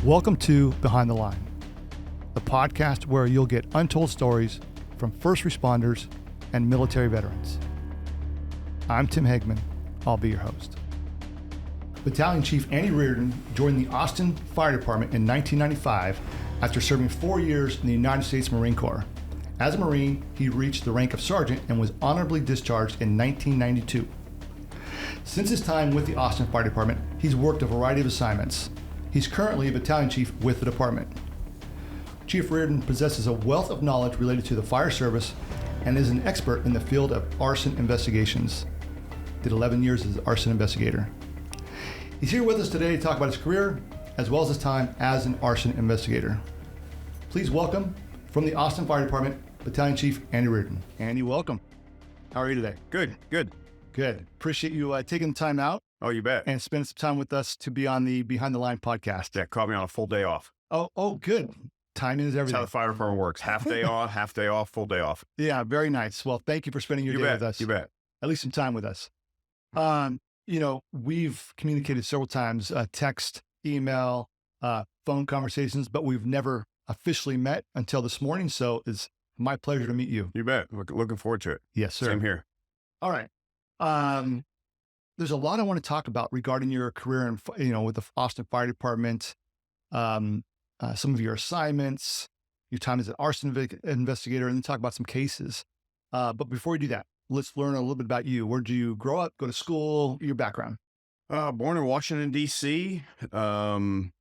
Welcome to Behind the Line, the podcast where you'll get untold stories from first responders and military veterans. I'm Tim Hegman. I'll be your host. Battalion Chief Andy Reardon joined the Austin Fire Department in 1995 after serving 4 years in the United States Marine Corp. As a Marine, he reached the rank of sergeant and was honorably discharged in 1992. Since his time with the Austin Fire Department, he's worked a variety of assignments. He's currently a battalion chief with the department. Chief Reardon possesses a wealth of knowledge related to the fire service and is an expert in the field of arson investigations. Did 11 years as Arson Investigator. He's here with us today to talk about his career as well as his time as an arson investigator. Please welcome, from the Austin Fire Department, Battalion Chief Andy Reardon. Andy, welcome. How are you today? Good. Appreciate you taking the time out. Oh, you bet. And spend some time with us to be on the Behind the Line podcast. Yeah, caught me on a full day off. Oh, good. Timing is everything. That's how the fire department works. Half day on, half day off, full day off. Yeah, very nice. Well, thank you for spending your day with us. You bet. At least some time with us. We've communicated several times, text, email, phone conversations, but we've never officially met until this morning. So it's my pleasure to meet you. You bet. Looking forward to it. Yes, sir. Same here. All right. There's a lot I want to talk about regarding your career with the Austin Fire Department, some of your assignments, your time as an arson investigator, and then talk about some cases. But before we do that, let's learn a little bit about you. Where did you grow up, go to school, your background? Born in Washington, D.C.,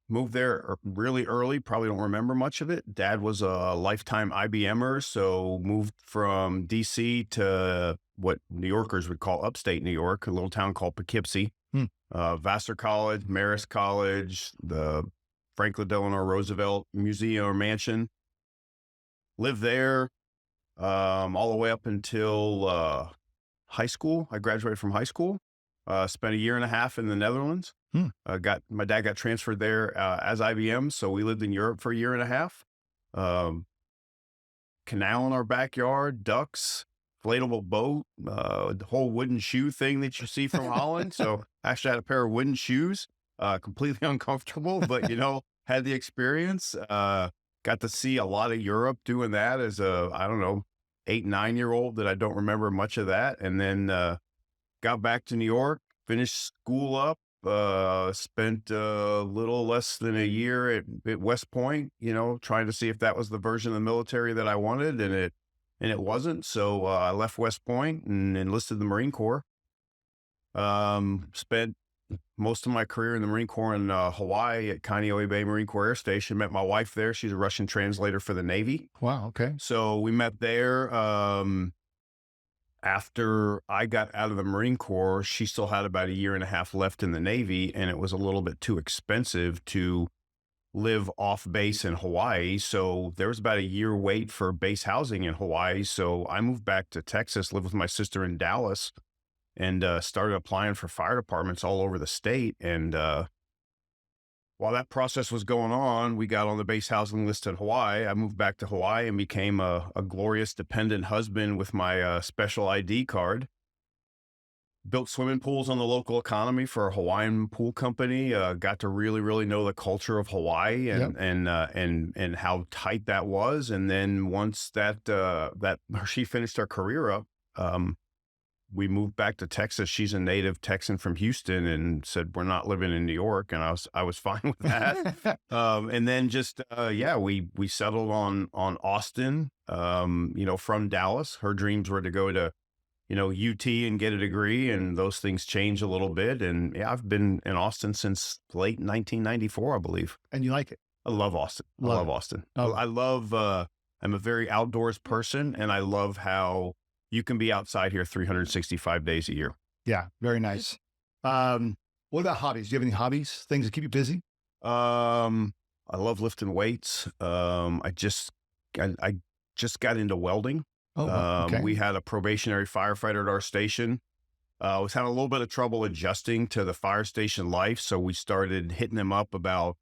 moved there really early, probably don't remember much of it. Dad was a lifetime IBMer, so moved from D.C. to what New Yorkers would call upstate New York, a little town called Poughkeepsie. Vassar College, Marist College, the Franklin Delano Roosevelt Museum or Mansion. Lived there all the way up until high school. I graduated from high school. Spent a year and a half in the Netherlands. My dad got transferred there as IBM, so we lived in Europe for a year and a half. Canal in our backyard, ducks, inflatable boat, the whole wooden shoe thing that you see from Holland. So actually had a pair of wooden shoes, completely uncomfortable, but had the experience. Got to see a lot of Europe doing that as a, 8, 9-year-old that I don't remember much of that. And then got back to New York, finished school up, spent a little less than a year at West Point, trying to see if that was the version of the military that I wanted, and it wasn't. So I left West Point and enlisted in the Marine Corps. Spent most of my career in the Marine Corps in Hawaii at Kaneohe Bay Marine Corps Air Station. Met my wife there. She's a Russian translator for the Navy. Wow, okay. So we met there. After I got out of the Marine Corps, she still had about a year and a half left in the Navy, and it was a little bit too expensive to live off base in Hawaii. So there was about a year wait for base housing in Hawaii. So I moved back to Texas, lived with my sister in Dallas, and started applying for fire departments all over the state. And while that process was going on, we got on the base housing list in Hawaii. I moved back to Hawaii and became a glorious dependent husband with my special ID card. Built swimming pools on the local economy for a Hawaiian pool company. Got to really, really know the culture of Hawaii and how tight that was. And then once that she finished her career up, we moved back to Texas. She's a native Texan from Houston, and said, we're not living in New York. And I was fine with that. And then we settled on Austin, from Dallas. Her dreams were to go to, UT and get a degree, and those things change a little bit. And I've been in Austin since late 1994, I believe. And you like it? I love Austin. I love Austin. Oh. I'm a very outdoors person, and I love how you can be outside here 365 days a year. Yeah, very nice. What about hobbies? Do you have any hobbies, things that keep you busy? I love lifting weights. I just got into welding. Oh, okay. We had a probationary firefighter at our station. Was having a little bit of trouble adjusting to the fire station life. So we started hitting him up about,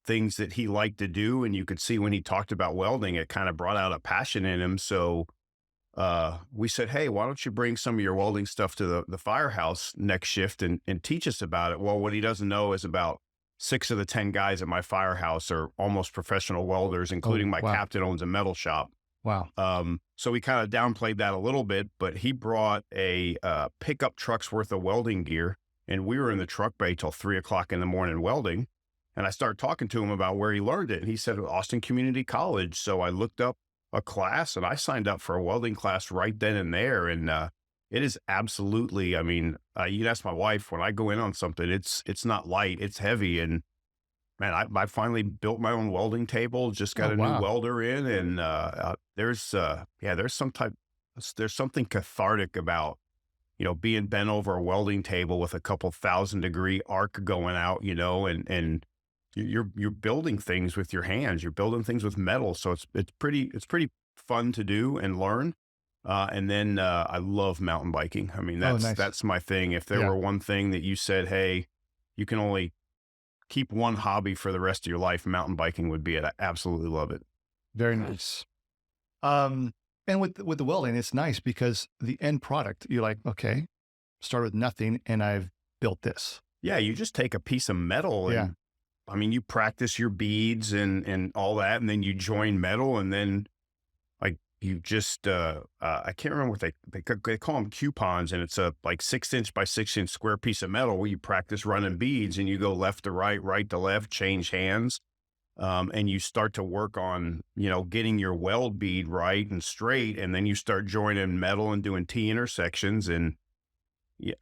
things that he liked to do. And you could see when he talked about welding, it kind of brought out a passion in him. So we said, hey, why don't you bring some of your welding stuff to the firehouse next shift and teach us about it? Well, what he doesn't know is about 6 of the 10 guys at my firehouse are almost professional welders, including my wow. captain owns a metal shop. Wow. So we kind of downplayed that a little bit, but he brought a pickup truck's worth of welding gear, and we were in the truck bay till 3:00 in the morning welding. And I started talking to him about where he learned it. And he said, Austin Community College. So I looked up a class and I signed up for a welding class right then and there. And it is absolutely, I mean, you can ask my wife, when I go in on something, it's not light, it's heavy. And man, I finally built my own welding table, just got a new welder in. And there's something cathartic about, being bent over a welding table with a couple 1,000-degree arc going out, and you're building things with your hands. You're building things with metal. So it's pretty fun to do and learn. And then I love mountain biking. I mean, that's my thing. If there were one thing that you said, hey, you can only keep one hobby for the rest of your life, mountain biking would be it. I absolutely love it. Very nice. And with the welding, it's nice because the end product, you're like, okay, start with nothing and I've built this. Yeah. You just take a piece of metal and I mean, you practice your beads and all that, and then you join metal, and then like you just, I can't remember what they call them coupons, and it's a like 6-inch by 6-inch square piece of metal where you practice running beads and you go left to right, right to left, change hands. And you start to work on, getting your weld bead right and straight. And then you start joining metal and doing T intersections. And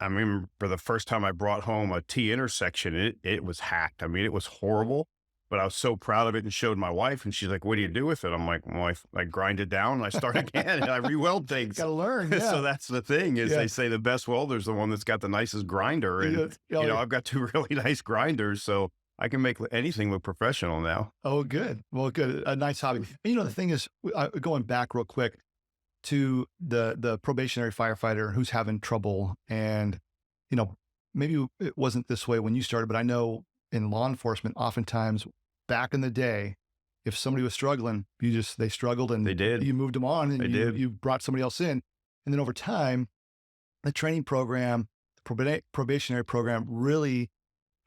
I remember the first time I brought home a T intersection, it was hacked. I mean, it was horrible, but I was so proud of it and showed my wife, and she's like, what do you do with it? I'm like, well, I grind it down and I start again and I re-weld things. Got to learn. Yeah. So that's the thing is they say the best welder's the one that's got the nicest grinder. And, I've got 2 really nice grinders. So I can make anything look professional now. Oh, good. Well, good. A nice hobby. And, the thing is, going back real quick to the probationary firefighter who's having trouble, and, maybe it wasn't this way when you started, but I know in law enforcement, oftentimes back in the day, if somebody was struggling, they struggled and they did. You moved them on and you brought somebody else in. And then over time, the training program, the probationary program really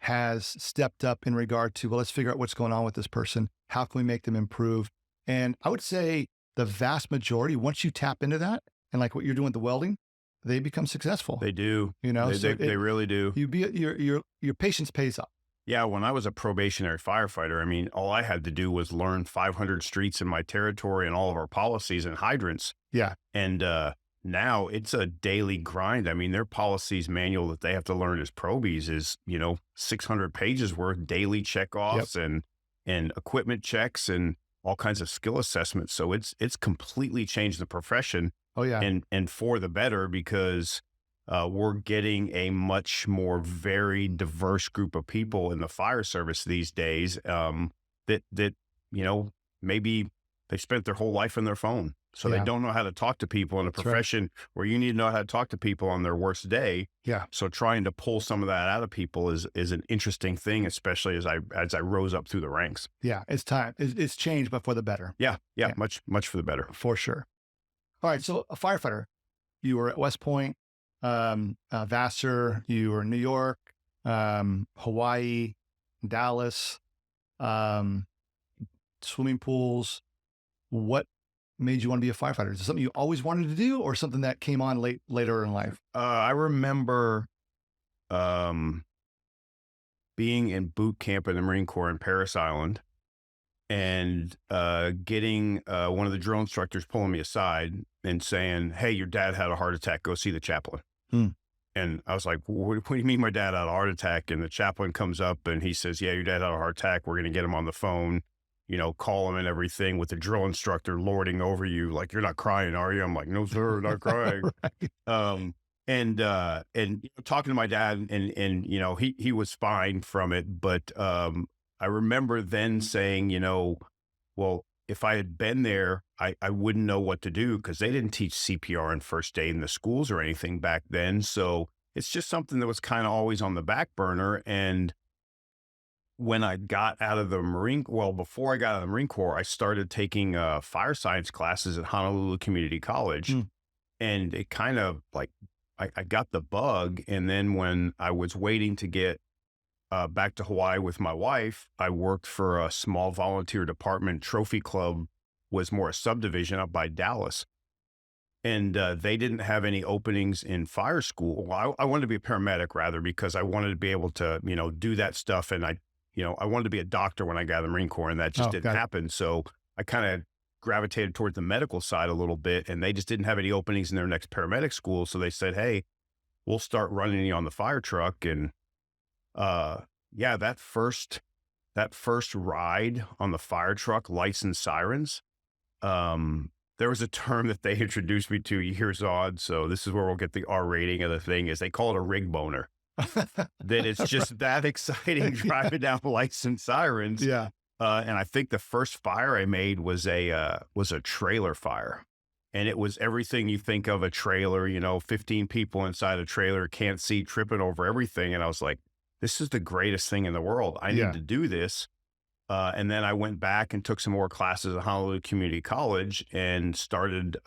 has stepped up in regard to, well, let's figure out what's going on with this person. How can we make them improve? And I would say the vast majority, once you tap into that and like what you're doing with the welding, they become successful. They do. They really do. Your patience pays off. Yeah. When I was a probationary firefighter, I mean, all I had to do was learn 500 streets in my territory and all of our policies and hydrants. Yeah. And, now it's a daily grind. I mean, their policies manual that they have to learn as probies is, 600 pages worth, daily checkoffs and equipment checks and all kinds of skill assessments. So it's completely changed the profession. Oh yeah. And for the better, because we're getting a much more very diverse group of people in the fire service these days that maybe they spent their whole life on their phone. So they don't know how to talk to people in a profession where you need to know how to talk to people on their worst day. Yeah. So trying to pull some of that out of people is an interesting thing, especially as I rose up through the ranks. Yeah. It's time. It's changed, but for the better. Yeah. Much for the better. For sure. All right. So a firefighter, you were at West Point, Vassar, you were in New York, Hawaii, Dallas, swimming pools. What made you want to be a firefighter? Is it something you always wanted to do or something that came on later in life? I remember being in boot camp in the Marine Corps in Parris Island and getting one of the drill instructors pulling me aside and saying, hey, your dad had a heart attack. Go see the chaplain. And I was like, what do you mean my dad had a heart attack? And the chaplain comes up and he says, yeah, your dad had a heart attack. We're going to get him on the phone. Call him and everything, with the drill instructor lording over you. Like, you're not crying, are you? I'm like, no, sir, not crying. And talking to my dad and he was fine from it. But, I remember then saying, well, if I had been there, I wouldn't know what to do, because they didn't teach CPR and first aid in the schools or anything back then. So it's just something that was kind of always on the back burner. And when I got out of the before I got out of the Marine Corps, I started taking fire science classes at Honolulu Community College. And it kind of like, I got the bug. And then when I was waiting to get back to Hawaii with my wife, I worked for a small volunteer department. Trophy Club was more a subdivision up by Dallas. And they didn't have any openings in fire school. Well, I wanted to be a paramedic rather, because I wanted to be able to, do that stuff. And I wanted to be a doctor when I got out of the Marine Corps, and that just didn't happen. So I kind of gravitated towards the medical side a little bit, and they just didn't have any openings in their next paramedic school. So they said, hey, we'll start running you on the fire truck. And that first ride on the fire truck, lights and sirens, there was a term that they introduced me to years on. So this is where we'll get the R rating of the thing, is they call it a rig boner. That it's just that exciting driving down lights and sirens. Yeah. And I think the first fire I made was a trailer fire. And it was everything you think of a trailer, 15 people inside a trailer, can't see, tripping over everything. And I was like, this is the greatest thing in the world. I need to do this. And then I went back and took some more classes at Honolulu Community College and started,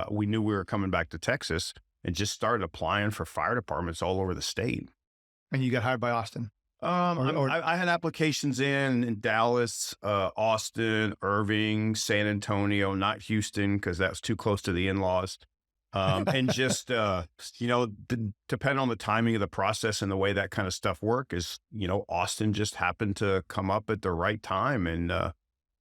we knew we were coming back to Texas, and just started applying for fire departments all over the state. And you got hired by Austin? I had applications in Dallas, Austin, Irving, San Antonio, not Houston, because that was too close to the in-laws. And just, depending on the timing of the process and the way that kind of stuff work is, Austin just happened to come up at the right time. And,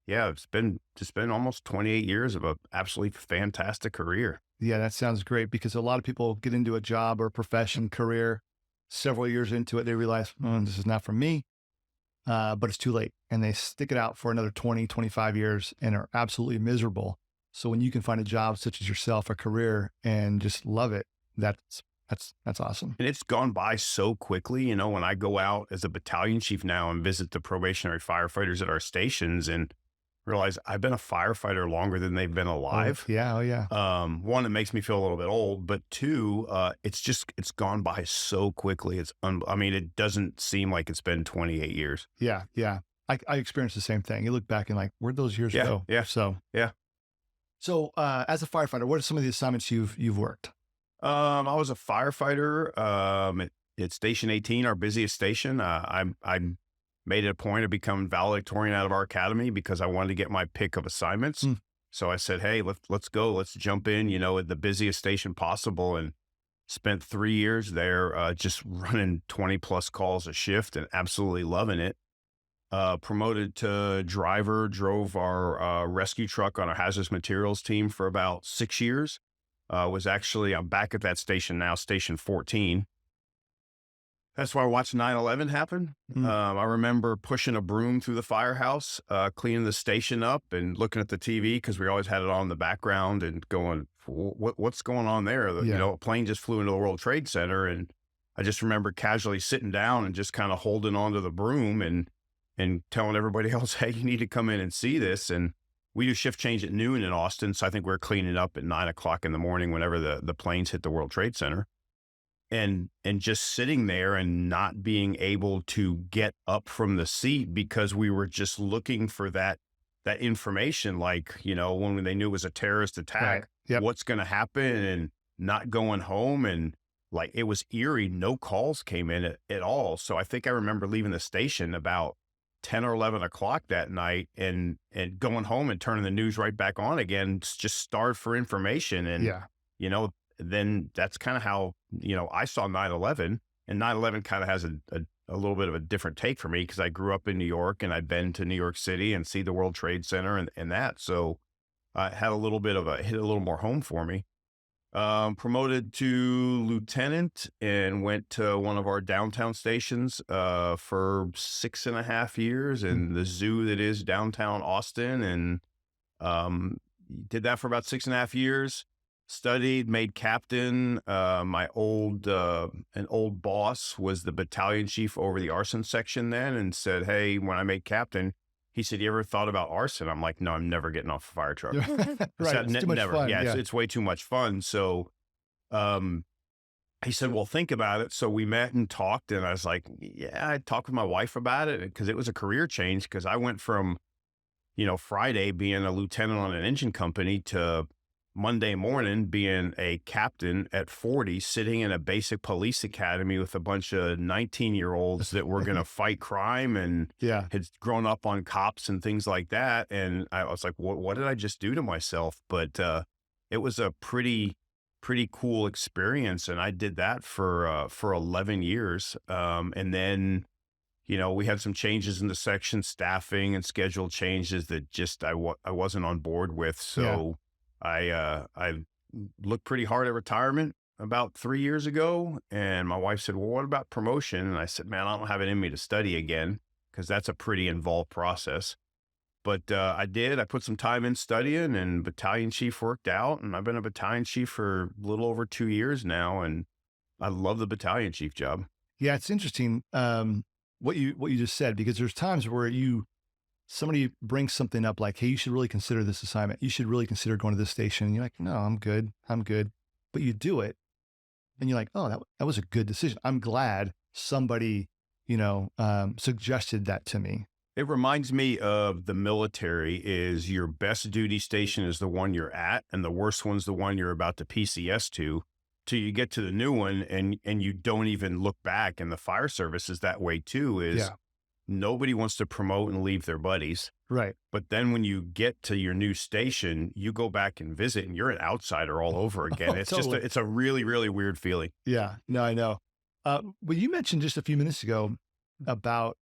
it's been almost 28 years of a absolutely fantastic career. Yeah, that sounds great, because a lot of people get into a job or profession, career, several years into it, they realize, this is not for me, but it's too late. And they stick it out for another 20, 25 years and are absolutely miserable. So when you can find a job such as yourself, a career, and just love it, that's awesome. And it's gone by so quickly. When I go out as a battalion chief now and visit the probationary firefighters at our stations and realize I've been a firefighter longer than they've been alive. Oh yeah. One, it makes me feel a little bit old, but two, it's gone by so quickly. It doesn't seem like it's been 28 years. Yeah. I experienced the same thing. You look back and like, where'd those years go? Yeah. So as a firefighter, what are some of the assignments you've worked? I was a firefighter at Station 18, our busiest station. I made it a point to become valedictorian out of our academy because I wanted to get my pick of assignments. So I said, hey, let's go. Let's jump in, at the busiest station possible, and spent 3 years there just running 20 plus calls a shift and absolutely loving it. Promoted to driver, drove our rescue truck on our hazardous materials team for about 6 years. I'm back at that station now, Station 14. That's why I watched 9/11 happen. I remember pushing a broom through the firehouse, cleaning the station up and looking at the TV, because we always had it on in the background, and going, what's going on there? A plane just flew into the World Trade Center. And I just remember casually sitting down and just kind of holding onto the broom and telling everybody else, hey, you need to come in and see this. And we do shift change at noon in Austin. So I think we're cleaning up at 9 o'clock in the morning whenever the planes hit the World Trade Center. And just sitting there and not being able to get up from the seat because we were just looking for that information. Like, when they knew it was a terrorist attack, what's going to happen, and not going home. And like, it was eerie. No calls came in at all. So I think I remember leaving the station about 10 or 11 o'clock that night and going home and turning the news right back on again, just starved for information. And, then that's kind of how, I saw 9/11, and 9/11 kind of has a little bit of a different take for me, because I grew up in New York and I'd been to New York City and see the World Trade Center and that. So it had a little bit of hit a little more home for me. Promoted to lieutenant and went to one of our downtown stations for 6.5 years in the zoo that is downtown Austin, and did that for about 6.5 years. Studied, made captain. My an old boss was the battalion chief over the arson section then, and said, hey, when I made captain, he said, you ever thought about arson? I'm like, no, I'm never getting off a fire truck. Right. It's too much fun. Yeah. It's way too much fun. So, he said, well, think about it. So we met and talked, and I was like, yeah, I talked with my wife about it, because it was a career change, because I went from, Friday being a lieutenant on an engine company to Monday morning being a captain at 40, sitting in a basic police academy with a bunch of 19-year-olds that were going to fight crime and Yeah. had grown up on cops and things like that. And I was like, what did I just do to myself? But it was a pretty cool experience. And I did that for 11 years. And then, we had some changes in the section, staffing and schedule changes that just I wasn't on board with. So I looked pretty hard at retirement about 3 years ago. And my wife said, well, what about promotion? And I said, man, I don't have it in me to study again, because that's a pretty involved process. But I did. I put some time in studying, and battalion chief worked out. And I've been a battalion chief for a little over 2 years now. And I love the battalion chief job. Yeah, it's interesting what you just said, because there's times where somebody brings something up like, hey, you should really consider this assignment. You should really consider going to this station. And you're like, no, I'm good. But you do it, and you're like, oh, that was a good decision. I'm glad somebody, suggested that to me. It reminds me of the military. Is your best duty station is the one you're at, and the worst one's the one you're about to PCS to, till you get to the new one, and you don't even look back. And the fire service is that way too, nobody wants to promote and leave their buddies. Right. But then when you get to your new station, you go back and visit, and you're an outsider all over again. It's totally. it's a really, really weird feeling. Yeah, no, I know. But you mentioned just a few minutes ago about,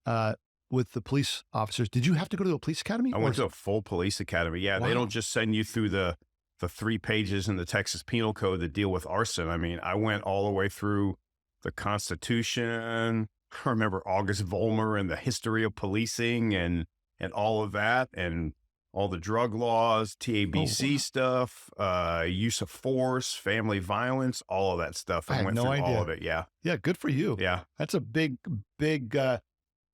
with the police officers, did you have to go to a police academy? I went to a full police academy. Yeah. Wow. They don't just send you through the 3 pages in the Texas Penal Code that deal with arson. I mean, I went all the way through the Constitution. I remember August Vollmer and the history of policing and all of that, and all the drug laws, TABC stuff, use of force, family violence, all of that stuff. I went through all of it. Yeah. Yeah. Good for you. Yeah. That's a big,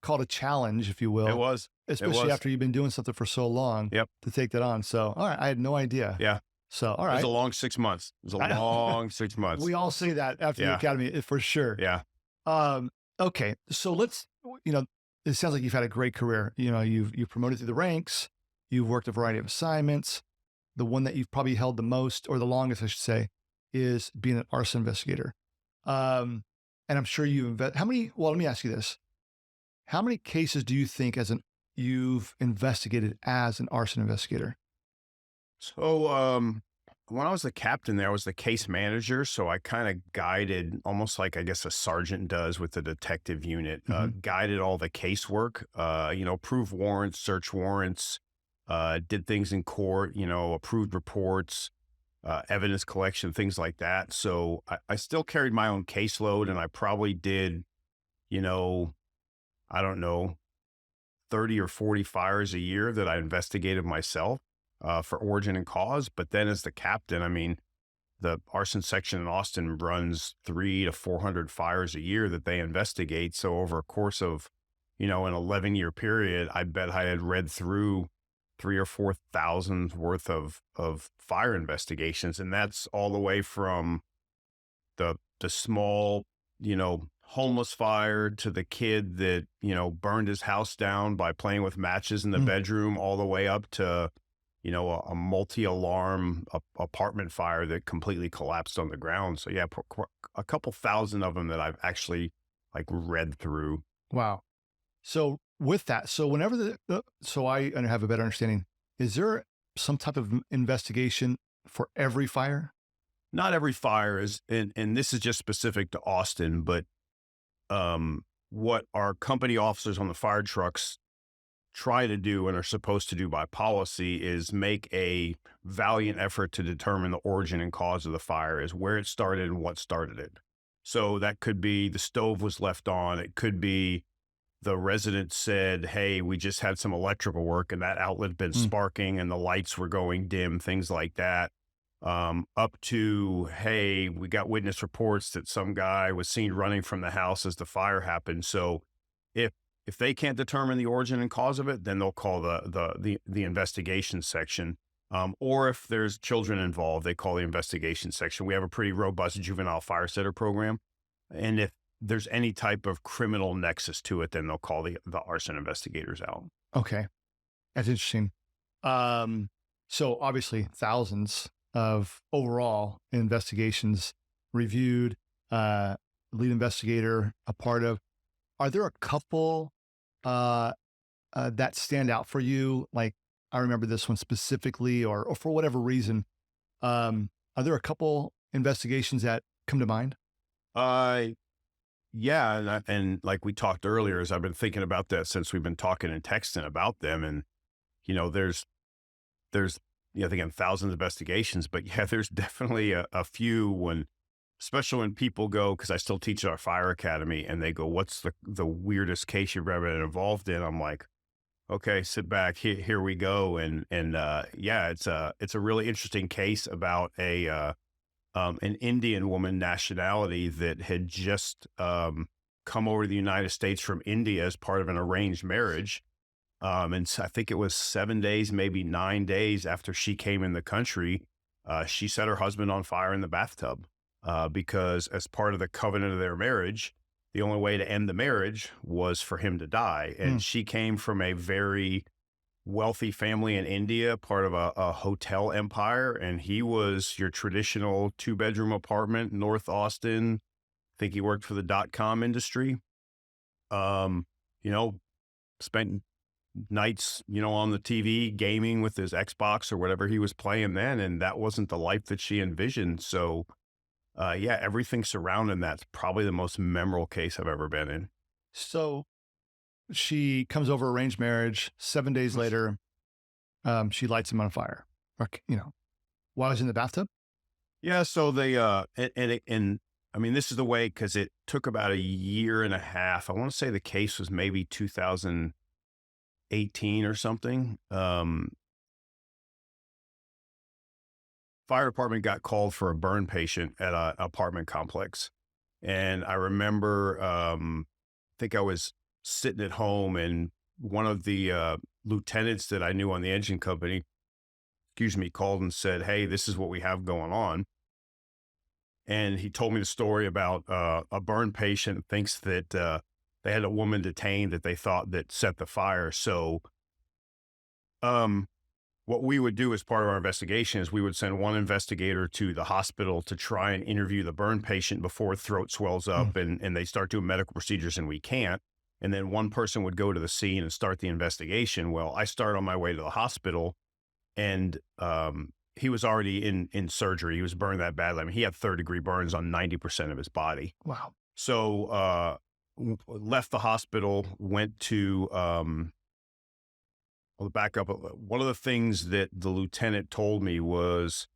called a challenge, if you will. It was. Especially after you've been doing something for so long. Yep. To take that on. So, all right. I had no idea. Yeah. So, all right. It was a long 6 months. It was a long 6 months. We all say that after the academy, for sure. Yeah. Okay. So it sounds like you've had a great career. You've promoted through the ranks. You've worked a variety of assignments. The one that you've probably held the most, or the longest, I should say, is being an arson investigator. And I'm sure let me ask you this. How many cases do you think you've investigated as an arson investigator? So, when I was the captain there, I was the case manager. So I kind of guided, almost like I guess a sergeant does with the detective unit, guided all the casework, approved warrants, search warrants, did things in court, approved reports, evidence collection, things like that. So I still carried my own caseload, and I probably did, I don't know, 30 or 40 fires a year that I investigated myself. For origin and cause. But then as the captain, I mean, the arson section in Austin runs 300 to 400 fires a year that they investigate. So over a course of, an 11-year period, I bet I had read through 3,000 or 4,000 worth of fire investigations. And that's all the way from the small, homeless fire to the kid that, burned his house down by playing with matches in the bedroom, all the way up to, a multi-alarm apartment fire that completely collapsed on the ground. So yeah, a couple thousand of them that I've actually read through. Wow. So with that, so whenever so I have a better understanding, is there some type of investigation for every fire? Not every fire is, and this is just specific to Austin, but what our company officers on the fire trucks try to do and are supposed to do by policy is make a valiant effort to determine the origin and cause of the fire, is where it started and what started it. So that could be the stove was left on. It could be the resident said, hey, we just had some electrical work and that outlet had been sparking and the lights were going dim, things like that. Up to, hey, we got witness reports that some guy was seen running from the house as the fire happened. So if they can't determine the origin and cause of it, then they'll call the investigation section. Or if there's children involved, they call the investigation section. We have a pretty robust juvenile fire setter program. And if there's any type of criminal nexus to it, then they'll call the arson investigators out. Okay. That's interesting. So obviously thousands of overall investigations reviewed, lead investigator, a part of. Are there a couple that stand out for you? Like, I remember this one specifically, or for whatever reason. Are there a couple investigations that come to mind? Uh, yeah, and like we talked earlier, as I've been thinking about that since we've been talking and texting about them, and there's again thousands of investigations, but yeah, there's definitely a few when, especially when people go, because I still teach at our fire academy, and they go, "What's the weirdest case you've ever been involved in?" I'm like, "Okay, sit back. Here we go." And yeah, it's a really interesting case about an Indian woman nationality that had just come over to the United States from India as part of an arranged marriage. And so I think it was 7 days, maybe 9 days after she came in the country, she set her husband on fire in the bathtub because, as part of the covenant of their marriage, the only way to end the marriage was for him to die. And she came from a very wealthy family in India, part of a hotel empire. And he was your traditional 2-bedroom apartment, North Austin. I think he worked for the .com industry. You know, spent nights, on the TV gaming with his Xbox or whatever he was playing then. And that wasn't the life that she envisioned. So, yeah, everything surrounding that's probably the most memorable case I've ever been in. So she comes over arranged marriage. 7 days later, she lights him on fire. Or, while he's in the bathtub. Yeah. So they, and I mean, this is the way, because it took about a year and a half. I want to say the case was maybe 2018 or something. Fire department got called for a burn patient at an apartment complex. And I remember, I think I was sitting at home, and one of the lieutenants that I knew on the engine company, called and said, "Hey, this is what we have going on." And he told me the story about a burn patient thinks that they had a woman detained that they thought that set the fire. So what we would do as part of our investigation is we would send one investigator to the hospital to try and interview the burn patient before throat swells up and they start doing medical procedures and we can't. And then one person would go to the scene and start the investigation. Well, I started on my way to the hospital, and he was already in surgery. He was burned that badly. I mean, he had 3rd-degree burns on 90% of his body. Wow. So left the hospital, went to, well, back up. One of the things that the lieutenant told me was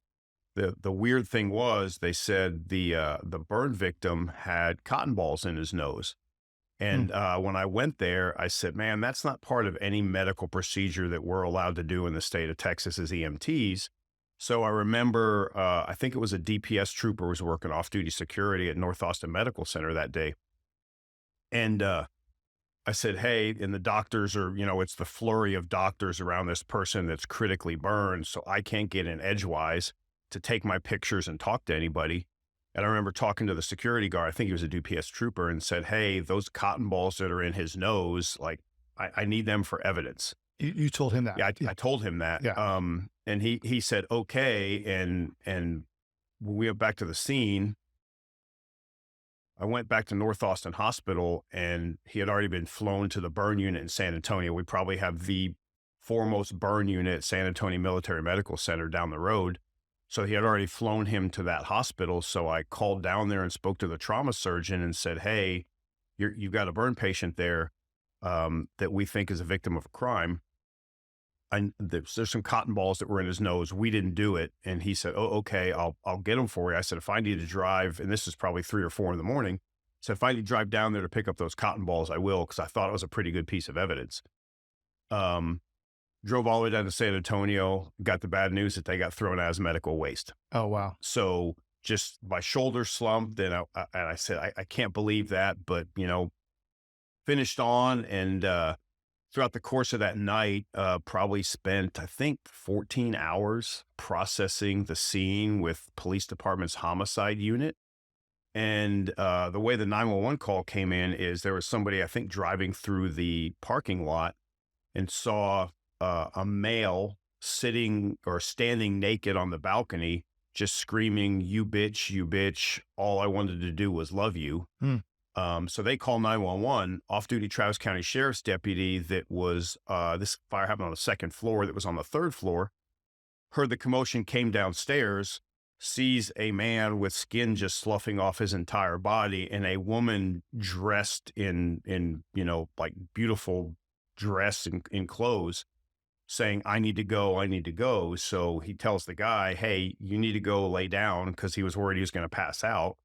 the weird thing was they said the burn victim had cotton balls in his nose. And when I went there, I said, "Man, that's not part of any medical procedure that we're allowed to do in the state of Texas as EMTs." So I remember, I think it was a DPS trooper was working off-duty security at North Austin Medical Center that day. And I said, "Hey," and the doctors are, it's the flurry of doctors around this person that's critically burned. So I can't get in edgewise to take my pictures and talk to anybody. And I remember talking to the security guard, I think he was a DPS trooper, and said, "Hey, those cotton balls that are in his nose, like, I need them for evidence." You told him that? Yeah, I told him that. Yeah. And he said, "Okay." And when we went back to the scene, I went back to North Austin Hospital, and he had already been flown to the burn unit in San Antonio. We probably have the foremost burn unit at San Antonio Military Medical Center down the road. So he had already flown him to that hospital. So I called down there and spoke to the trauma surgeon and said, "Hey, you've got a burn patient there that we think is a victim of a crime. There's some cotton balls that were in his nose. We didn't do it." And he said, "Oh, okay, I'll get them for you." I said, "If I need to drive," and this is probably 3 or 4 in the morning. So if I need to drive down there to pick up those cotton balls, I will, because I thought it was a pretty good piece of evidence. Drove all the way down to San Antonio, got the bad news that they got thrown out as medical waste. Oh, wow. So just my shoulder slumped, and I said, I can't believe that, but, finished on. And throughout the course of that night, probably spent, I think, 14 hours processing the scene with police department's homicide unit. And the way the 911 call came in is there was somebody, I think, driving through the parking lot and saw a male sitting or standing naked on the balcony just screaming, you bitch, you bitch. All I wanted to do was love you. So they call 911. Off-duty Travis County Sheriff's deputy that was, this fire happened on the second floor, that was on the third floor, heard the commotion, came downstairs, sees a man with skin just sloughing off his entire body, and a woman dressed in like beautiful dress in clothes, saying, I need to go, I need to go. So he tells the guy, hey, you need to go lay down, because he was worried he was going to pass out.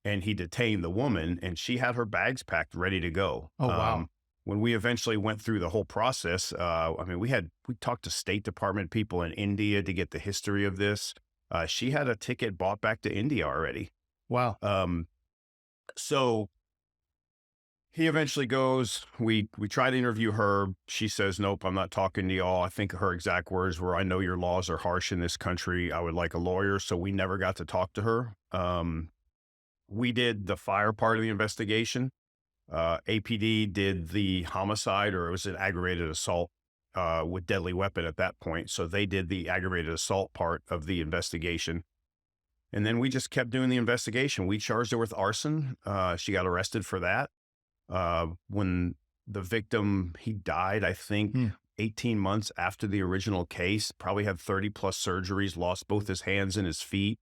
And he detained the woman, and she had her bags packed, ready to go. Oh, wow. When we eventually went through the whole process, we talked to State Department people in India to get the history of this. She had a ticket bought back to India already. Wow. So he eventually goes, we try to interview her. She says, nope, I'm not talking to y'all. I think her exact words were, I know your laws are harsh in this country. I would like a lawyer. So we never got to talk to her. We did the fire part of the investigation. APD did the homicide, or it was an aggravated assault with deadly weapon at that point. So they did the aggravated assault part of the investigation. And then we just kept doing the investigation. We charged her with arson. She got arrested for that. When the victim, he died, I think, 18 months after the original case, probably had 30 plus surgeries, lost both his hands and his feet.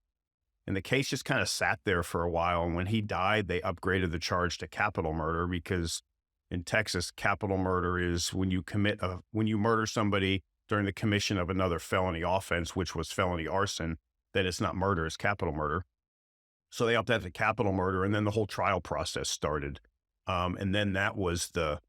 And the case just kind of sat there for a while. And when he died, they upgraded the charge to capital murder, because in Texas, capital murder is when you murder somebody during the commission of another felony offense, which was felony arson, then it's not murder, it's capital murder. So they upped that to capital murder, and then the whole trial process started. And then that was the,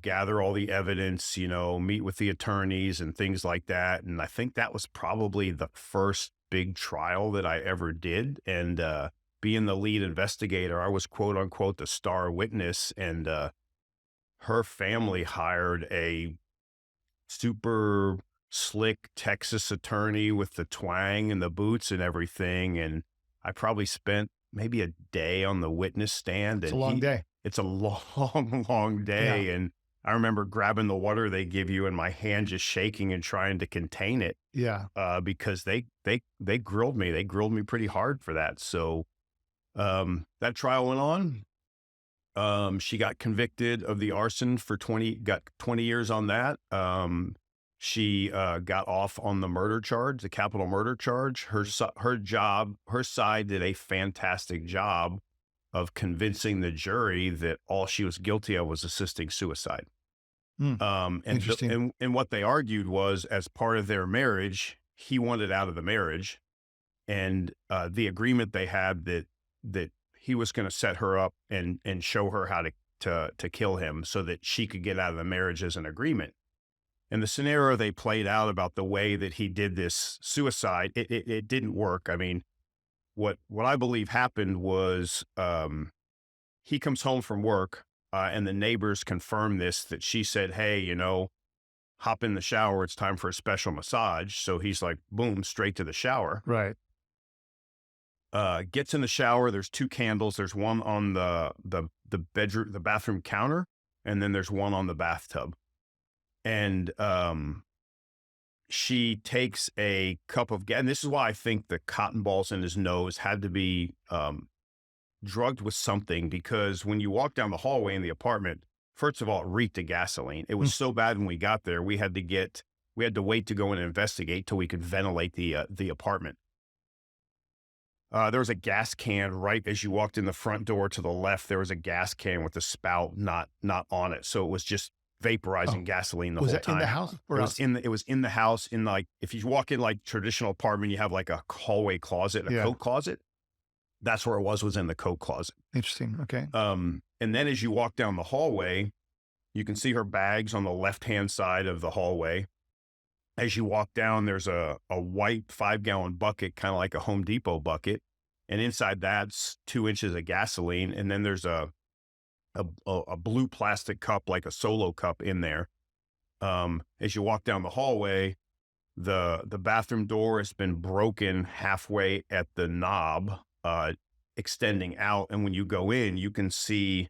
gather all the evidence, meet with the attorneys and things like that. And I think that was probably the first big trial that I ever did. And being the lead investigator, I was quote unquote the star witness, and her family hired a super slick Texas attorney with the twang and the boots and everything. And I probably spent maybe a day on the witness stand. It's a long day. It's a long, long day. Yeah. And I remember grabbing the water they give you and my hand just shaking and trying to contain it. Yeah. Because they grilled me. They grilled me pretty hard for that. So that trial went on. She got convicted of the arson got 20 years on that. She got off on the murder charge, the capital murder charge. Her side did a fantastic job of convincing the jury that all she was guilty of was assisting suicide. Interesting. And what they argued was, as part of their marriage, he wanted out of the marriage, and the agreement they had that he was going to set her up and show her how to kill him so that she could get out of the marriage as an agreement. And the scenario they played out about the way that he did this suicide, it didn't work. I mean, what I believe happened was he comes home from work, and the neighbors confirm this, that she said, hey, hop in the shower. It's time for a special massage. So he's like, boom, straight to the shower. Right. Gets in the shower. There's two candles. There's one on the bedroom, the bathroom counter, and then there's one on the bathtub. And she takes a cup of gas. And this is why I think the cotton balls in his nose had to be drugged with something, because when you walk down the hallway in the apartment, first of all, it reeked of gasoline. It was so bad when we got there, we had to wait to go in and investigate till we could ventilate the apartment. There was a gas can right as you walked in the front door to the left. There was a gas can with the spout not on it. So it was just vaporizing gasoline the whole time. Was it in the house? It was in the house. In, like, if you walk in like traditional apartment, you have like a hallway closet, a coat closet. That's where it was in the coat closet. Interesting. Okay. And then as you walk down the hallway, you can see her bags on the left-hand side of the hallway. As you walk down, there's a white 5-gallon bucket, kind of like a Home Depot bucket. And inside that's 2 inches of gasoline. And then there's a blue plastic cup, like a Solo cup, in there. As you walk down the hallway, the bathroom door has been broken halfway at the knob, extending out. And when you go in, you can see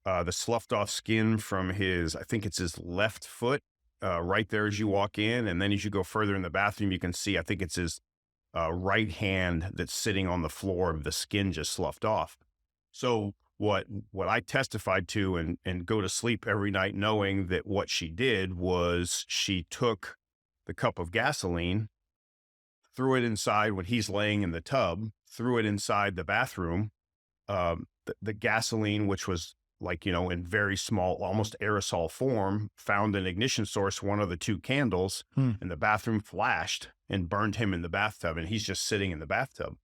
the sloughed off skin from I think it's his left foot, right there as you walk in. And then as you go further in the bathroom, you can see, I think it's his right hand that's sitting on the floor, the skin just sloughed off. So what I testified to and go to sleep every night knowing that what she did was she took the cup of gasoline, threw it inside when he's laying in the tub, threw it inside the bathroom. The gasoline, which was like, in very small, almost aerosol form, found an ignition source, one of the two candles, and the bathroom flashed and burned him in the bathtub. And he's just sitting in the bathtub.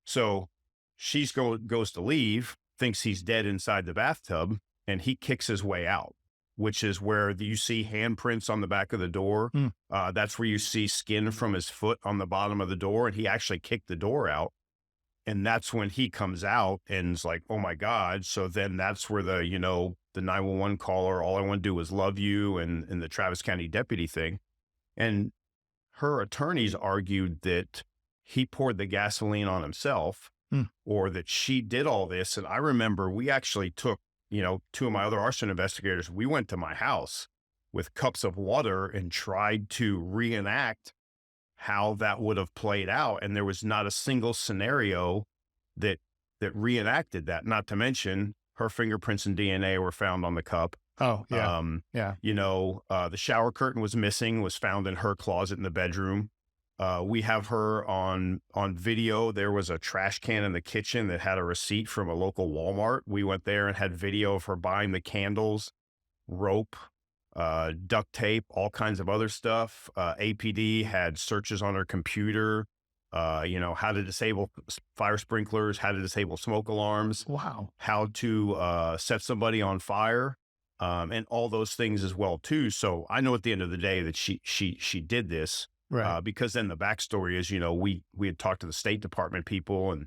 So she goes to leave, thinks he's dead inside the bathtub, and he kicks his way out, which is where you see handprints on the back of the door. That's where you see skin from his foot on the bottom of the door. And he actually kicked the door out. And that's when he comes out and is like, oh my God. So then that's where the 911 caller, all I want to do is love you, and the Travis County deputy thing. And her attorneys argued that he poured the gasoline on himself, or that she did all this. And I remember we actually took, two of my other arson investigators, we went to my house with cups of water and tried to reenact how that would have played out. And there was not a single scenario that reenacted that. Not to mention her fingerprints and DNA were found on the cup. Oh, yeah. Yeah. The shower curtain was missing, was found in her closet in the bedroom. We have her on video. There was a trash can in the kitchen that had a receipt from a local Walmart. We went there and had video of her buying the candles, rope, duct tape, all kinds of other stuff. APD had searches on her computer, how to disable fire sprinklers, how to disable smoke alarms. Wow. How to set somebody on fire, and all those things as well too. So I know at the end of the day that she did this, right? Because then the backstory is, we had talked to the State Department people, and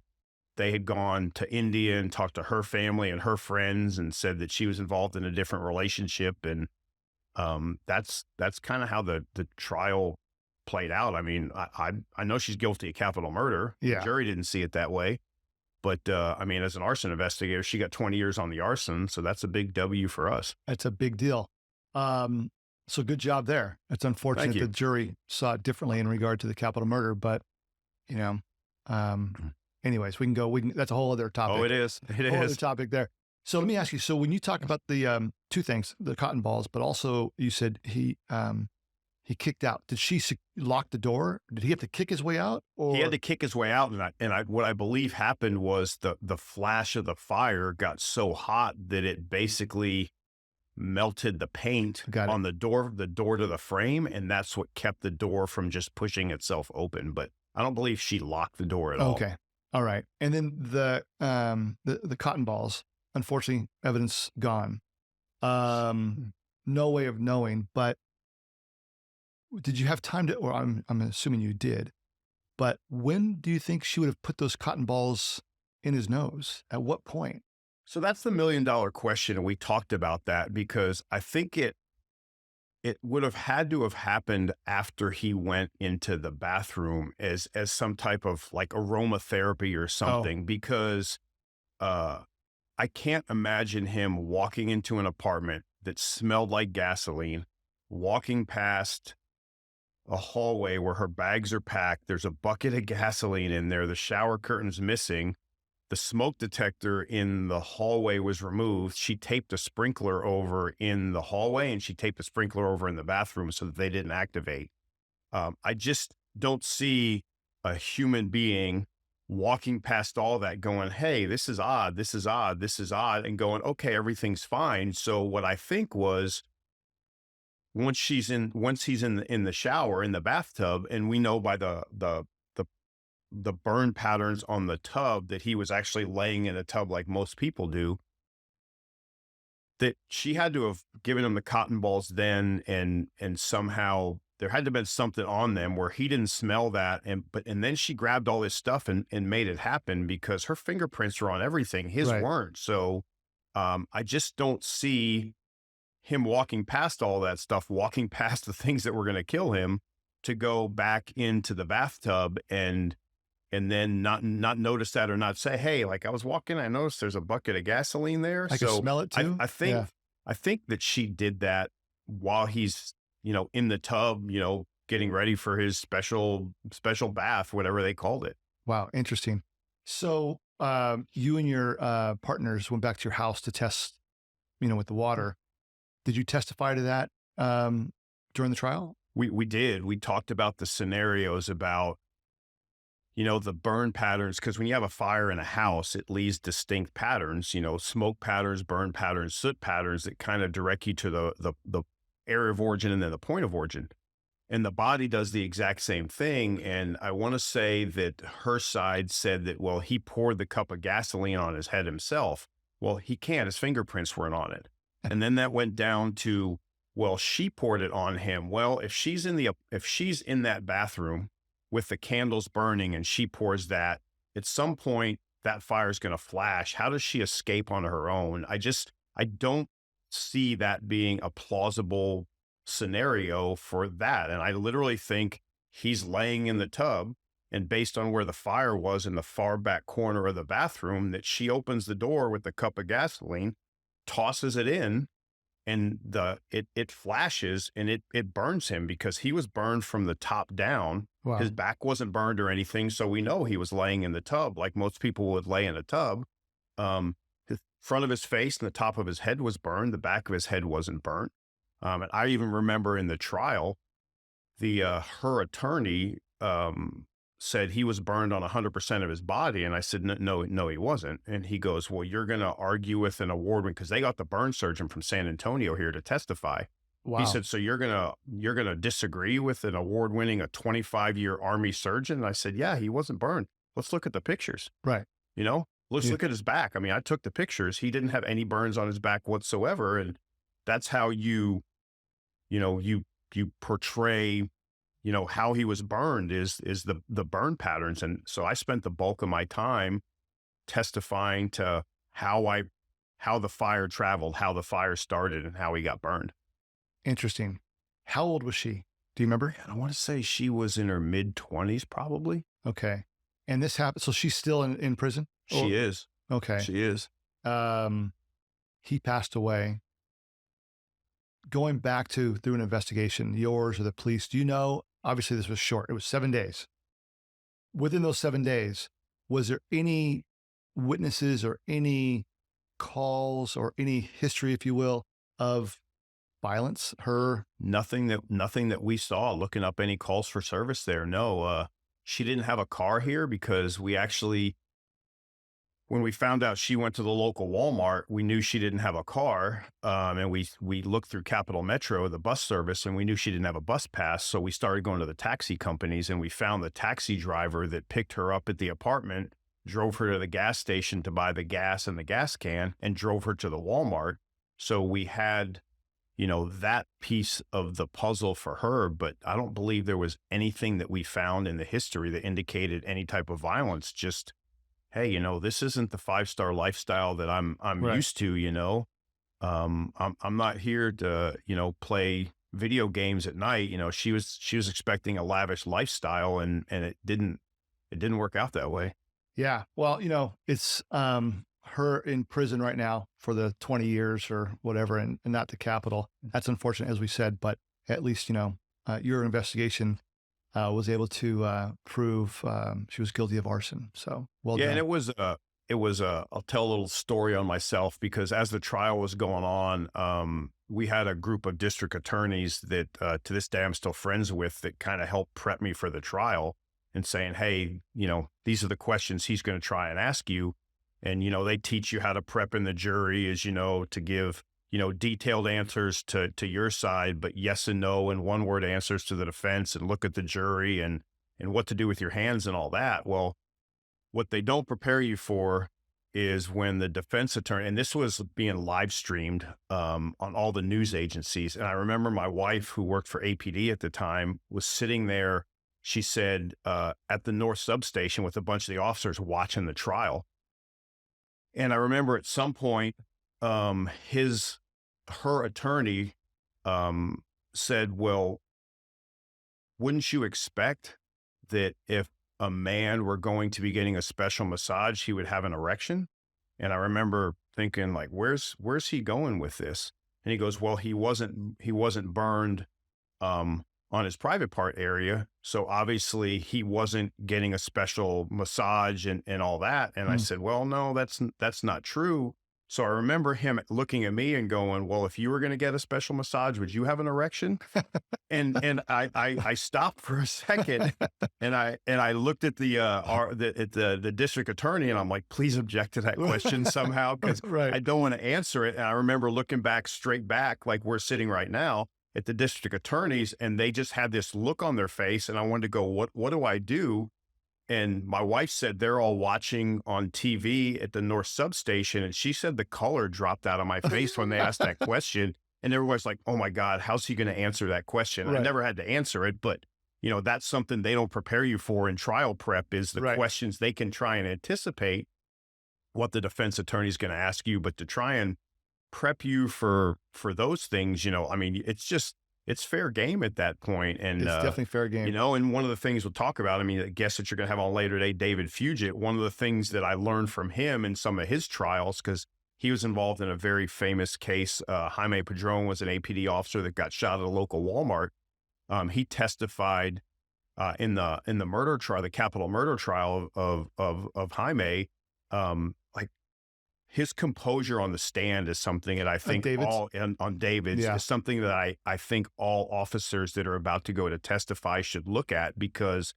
they had gone to India and talked to her family and her friends and said that she was involved in a different relationship. And that's kind of how the trial played out. I mean, I know she's guilty of capital murder. Yeah. The jury didn't see it that way. But as an arson investigator, she got 20 years on the arson. So that's a big W for us. That's a big deal. So good job there. It's unfortunate the jury saw it differently in regard to the capital murder, but anyways, we can go, that's a whole other topic. Oh, it is. It whole is. other topic there. So let me ask you, so when you talk about the two things, the cotton balls, but also you said he kicked out. Did she lock the door? Did he have to kick his way out? Or? He had to kick his way out. And what I believe happened was the flash of the fire got so hot that it basically melted the paint on the door to the frame. And that's what kept the door from just pushing itself open. But I don't believe she locked the door at all. Okay. All right. And then the cotton balls, unfortunately, evidence gone. No way of knowing, but did you have time to, or I'm assuming you did, but when do you think she would have put those cotton balls in his nose? At what point? So that's the $1 million question. And we talked about that because I think it would have had to have happened after he went into the bathroom as some type of like aromatherapy or something, because I can't imagine him walking into an apartment that smelled like gasoline, walking past a hallway where her bags are packed. There's a bucket of gasoline in there. The shower curtain's missing. The smoke detector in the hallway was removed. She taped a sprinkler over in the hallway and she taped a sprinkler over in the bathroom so that they didn't activate. I just don't see a human being walking past all that going, hey, this is odd, this is odd, this is odd, and going, okay, everything's fine. So what I think was, once he's in the shower, in the bathtub, and we know by the burn patterns on the tub that he was actually laying in a tub like most people do, that she had to have given him the cotton balls then, and somehow there had to have been something on them where he didn't smell that, and then she grabbed all this stuff and made it happen, because her fingerprints were on everything, his weren't. So I just don't see him walking past all that stuff, walking past the things that were going to kill him, to go back into the bathtub and then not notice that, or not say, hey, like I was walking, I noticed there's a bucket of gasoline there. I can smell it too. I think that she did that while he's, in the tub, getting ready for his special bath, whatever they called it. Wow. Interesting. So, you and your partners went back to your house to test, with the water. Did you testify to that during the trial? We did. We talked about the scenarios about, the burn patterns, because when you have a fire in a house, it leaves distinct patterns, smoke patterns, burn patterns, soot patterns that kind of direct you to the area of origin and then the point of origin. And the body does the exact same thing. And I want to say that her side said that, well, he poured the cup of gasoline on his head himself. Well, he can't. His fingerprints weren't on it. And then that went down to, well, she poured it on him. Well, if she's in that bathroom with the candles burning and she pours that, at some point that fire's going to flash. How does she escape on her own? I don't see that being a plausible scenario for that. And I literally think he's laying in the tub, and based on where the fire was in the far back corner of the bathroom, that she opens the door with the cup of gasoline, tosses it in, and it flashes and it burns him, because he was burned from the top down. Wow. His back wasn't burned or anything. So we know he was laying in the tub like most people would lay in a tub. The front of his face and the top of his head was burned. The back of his head wasn't burnt. And I even remember in the trial, her attorney said he was burned on 100% of his body. And I said, no, he wasn't. And he goes, well, you're going to argue with an award winner, because they got the burn surgeon from San Antonio here to testify. Wow. He said, so you're going to disagree with an award winning, a 25-year Army surgeon? And I said, yeah, he wasn't burned. Let's look at the pictures. Right. Let's look at his back. I mean, I took the pictures. He didn't have any burns on his back whatsoever. And that's how you portray, how he was burned is the burn patterns. And so I spent the bulk of my time testifying to how the fire traveled, how the fire started, and how he got burned. Interesting. How old was she? Do you remember? I want to say she was in her mid-20s, probably. Okay. And this happened. So she's still in prison? She is. Okay. She is. He passed away. Going back through an investigation, yours or the police, do you know, obviously this was short. It was 7 days. Within those 7 days, was there any witnesses or any calls or any history, if you will, of violence? Nothing that we saw. Looking up any calls for service there. No, she didn't have a car here, because we actually, when we found out she went to the local Walmart, we knew she didn't have a car. And we looked through Capital Metro, the bus service, and we knew she didn't have a bus pass. So we started going to the taxi companies, and we found the taxi driver that picked her up at the apartment, drove her to the gas station to buy the gas and the gas can, and drove her to the Walmart. So we had, that piece of the puzzle for her, but I don't believe there was anything that we found in the history that indicated any type of violence. Just, hey, this isn't the 5-star lifestyle that I'm Right. used to, I'm not here to, play video games at night. She was expecting a lavish lifestyle, and it didn't work out that way. Yeah. Well, it's her in prison right now for the 20 years or whatever, and not the capital. That's unfortunate, as we said, but at least, your investigation was able to prove she was guilty of arson. So well done. And it was I'll tell a little story on myself, because as the trial was going on, we had a group of district attorneys that to this day I'm still friends with, that kind of helped prep me for the trial, and saying, hey, these are the questions he's going to try and ask you. And, they teach you how to prep in the jury, as to give, detailed answers to your side, but yes and no and one word answers to the defense, and look at the jury and what to do with your hands and all that. Well, what they don't prepare you for is when the defense attorney, and this was being live streamed on all the news agencies. And I remember my wife, who worked for APD at the time, was sitting there, she said, at the North substation with a bunch of the officers watching the trial. And I remember at some point, her attorney said, well, wouldn't you expect that if a man were going to be getting a special massage, he would have an erection? And I remember thinking, like, where's he going with this? And he goes, well, he wasn't burned on his private part area. So obviously he wasn't getting a special massage and all that. And I said, well, no, that's not true. So I remember him looking at me and going, well, if you were going to get a special massage, would you have an erection? And I stopped for a second and I looked at the district attorney and I'm like, please object to that question somehow, because I don't want to answer it. And I remember looking straight back, like we're sitting right now, at the district attorneys, and they just had this look on their face. And I wanted to go, what do I do? And my wife said they're all watching on TV at the North substation. And she said the color dropped out of my face when they asked that question. And everyone's like, oh my God, how's he going to answer that question? I never had to answer it, but that's something they don't prepare you for in trial prep, is the questions. They can try and anticipate what the defense attorney is going to ask you, but to try and prep you for those things, I mean, it's fair game at that point. And it's definitely fair game. And one of the things we'll talk about, I mean, a guest that you're going to have on later today, David Fugit, one of the things that I learned from him in some of his trials, because he was involved in a very famous case. Jaime Padron was an APD officer that got shot at a local Walmart. He testified in the murder trial, the capital murder trial of Jaime. Like, his composure on the stand is something that I think on David's is something that I think all officers that are about to go to testify should look at, because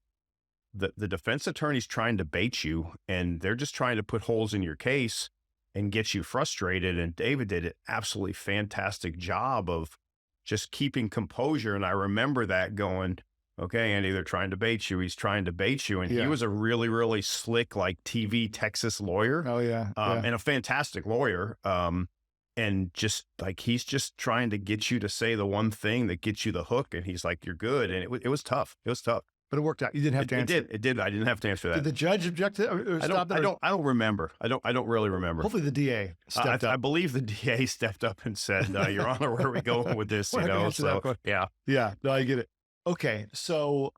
the defense attorney's trying to bait you and they're just trying to put holes in your case and get you frustrated. And David did an absolutely fantastic job of just keeping composure. And I remember that going, okay, Andy, they're trying to bait you. He's trying to bait you. And he was a really, really slick, like TV Texas lawyer. Oh yeah. And a fantastic lawyer. And just like, he's just trying to get you to say the one thing that gets you the hook. And he's like, you're good. And it was tough. It was tough. But it worked out. You didn't have to answer. It did. I didn't have to answer that. Did the judge object to it or stop it? I don't remember. I don't really remember. Hopefully the DA stepped up. I believe the DA stepped up and said, Your Honor, where are we going with this? So yeah. Yeah. No, I get it. Okay. So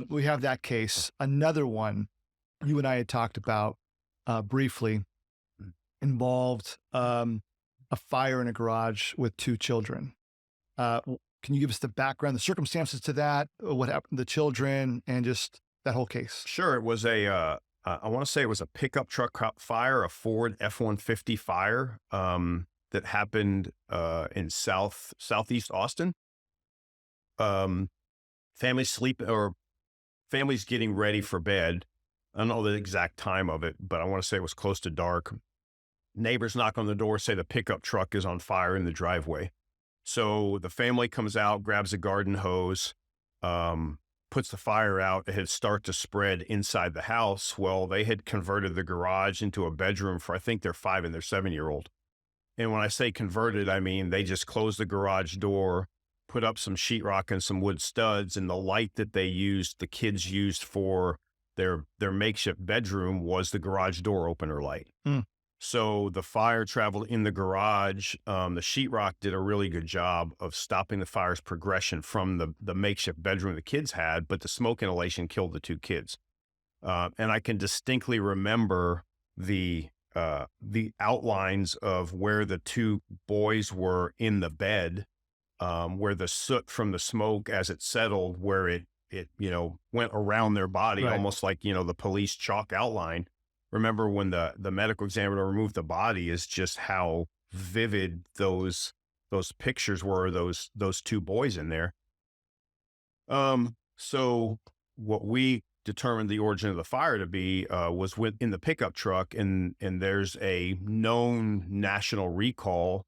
we have that case. Another one you and I had talked about briefly involved a fire in a garage with 2 children. Can you give us the background, the circumstances to that, what happened to the children, and just that whole case? Sure. It was I want to say it was a pickup truck fire, a Ford F-150 fire that happened in southeast Austin. Families getting ready for bed. I don't know the exact time of it, but I want to say it was close to dark. Neighbors knock on the door, say the pickup truck is on fire in the driveway. So the family comes out, grabs a garden hose, puts the fire out. It had started to spread inside the house. Well, they had converted the garage into a bedroom for, I think, their 5 and their 7-year-old. And when I say converted, I mean, they just closed the garage door, put up some sheetrock and some wood studs, and the light that the kids used for their makeshift bedroom was the garage door opener light. So the fire traveled in the garage. The sheetrock did a really good job of stopping the fire's progression from the makeshift bedroom the kids had, but the smoke inhalation killed the 2 kids. And I can distinctly remember the outlines of where the 2 boys were in the bed, where the soot from the smoke, as it settled, where it went around their body, almost like, the police chalk outline. Remember when the medical examiner removed the body, is just how vivid those pictures were, those 2 boys in there. So what we determined the origin of the fire to be was in the pickup truck, and there's a known national recall,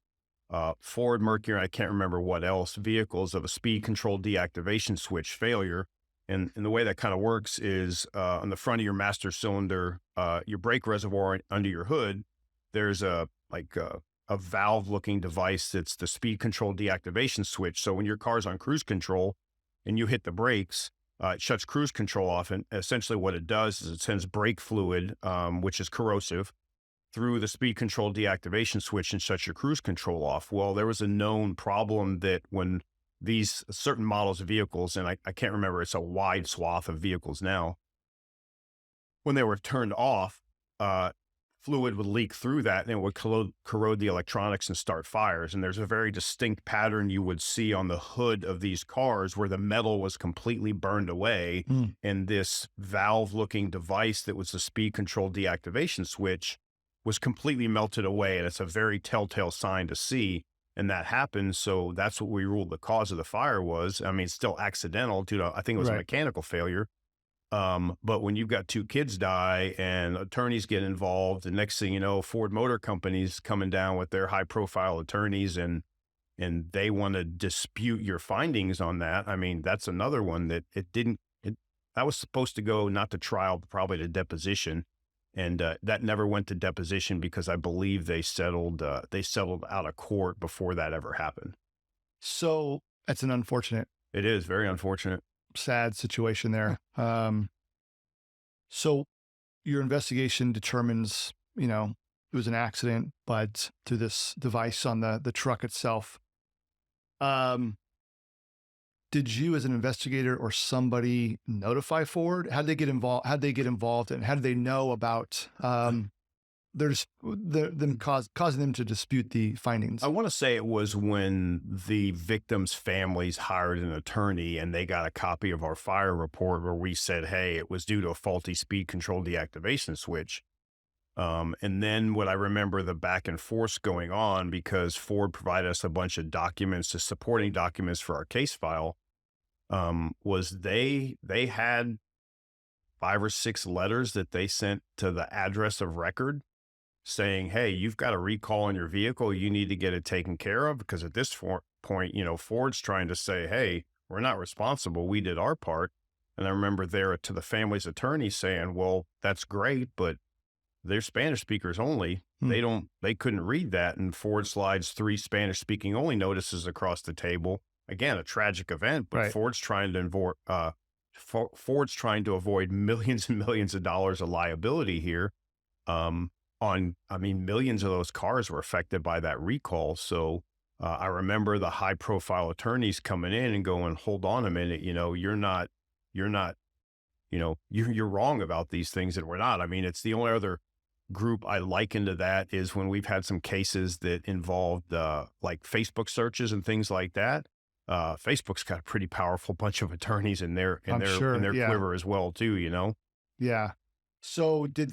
Ford, Mercury, I can't remember what else, vehicles of a speed control deactivation switch failure. And the way that kind of works is on the front of your master cylinder, your brake reservoir under your hood, there's a valve looking device that's the speed control deactivation switch. So when your car's on cruise control and you hit the brakes, it shuts cruise control off. And essentially what it does is it sends brake fluid, which is corrosive, through the speed control deactivation switch and shuts your cruise control off. Well, there was a known problem that when these certain models of vehicles, and I can't remember, it's a wide swath of vehicles now, when they were turned off, fluid would leak through that and it would corrode the electronics and start fires. And there's a very distinct pattern you would see on the hood of these cars where the metal was completely burned away. And this valve looking device that was the speed control deactivation switch was completely melted away. And it's a very telltale sign to see. And that happened. So that's what we ruled the cause of the fire was. I mean, it's still accidental due to, I think it was a mechanical failure. But when you've got 2 kids die and attorneys get involved, the next thing you know, Ford Motor Company's coming down with their high profile attorneys and they want to dispute your findings on that. I mean, that's another one that that was supposed to go not to trial, but probably to deposition. And, that never went to deposition because I believe they settled out of court before that ever happened. So that's an unfortunate. It is very unfortunate. Sad situation there. So your investigation determines, it was an accident, but through this device on the truck itself. Did you as an investigator or somebody notify Ford? How did they get involved? And how did they know about, causing them to dispute the findings? I want to say it was when the victims' families hired an attorney and they got a copy of our fire report where we said, hey, it was due to a faulty speed control deactivation switch. And then what I remember the back and forth going on because Ford provided us a bunch of documents, the supporting documents for our case file, was they had 5 or 6 letters that they sent to the address of record saying, hey, you've got a recall on your vehicle. You need to get it taken care of because at this point, Ford's trying to say, hey, we're not responsible. We did our part. And I remember there to the family's attorney saying, well, that's great, but they're Spanish speakers only. They couldn't read that. And Ford slides 3 Spanish speaking only notices across the table. Again, a tragic event, but Ford's trying to avoid millions and millions of dollars of liability here. Millions of those cars were affected by that recall. So I remember the high profile attorneys coming in and going, hold on a minute, you're wrong about these things and we're not. I mean, it's the only other group I liken to that is when we've had some cases that involved like Facebook searches and things like that. Facebook's got a pretty powerful bunch of attorneys in their quiver as well too, Yeah. So did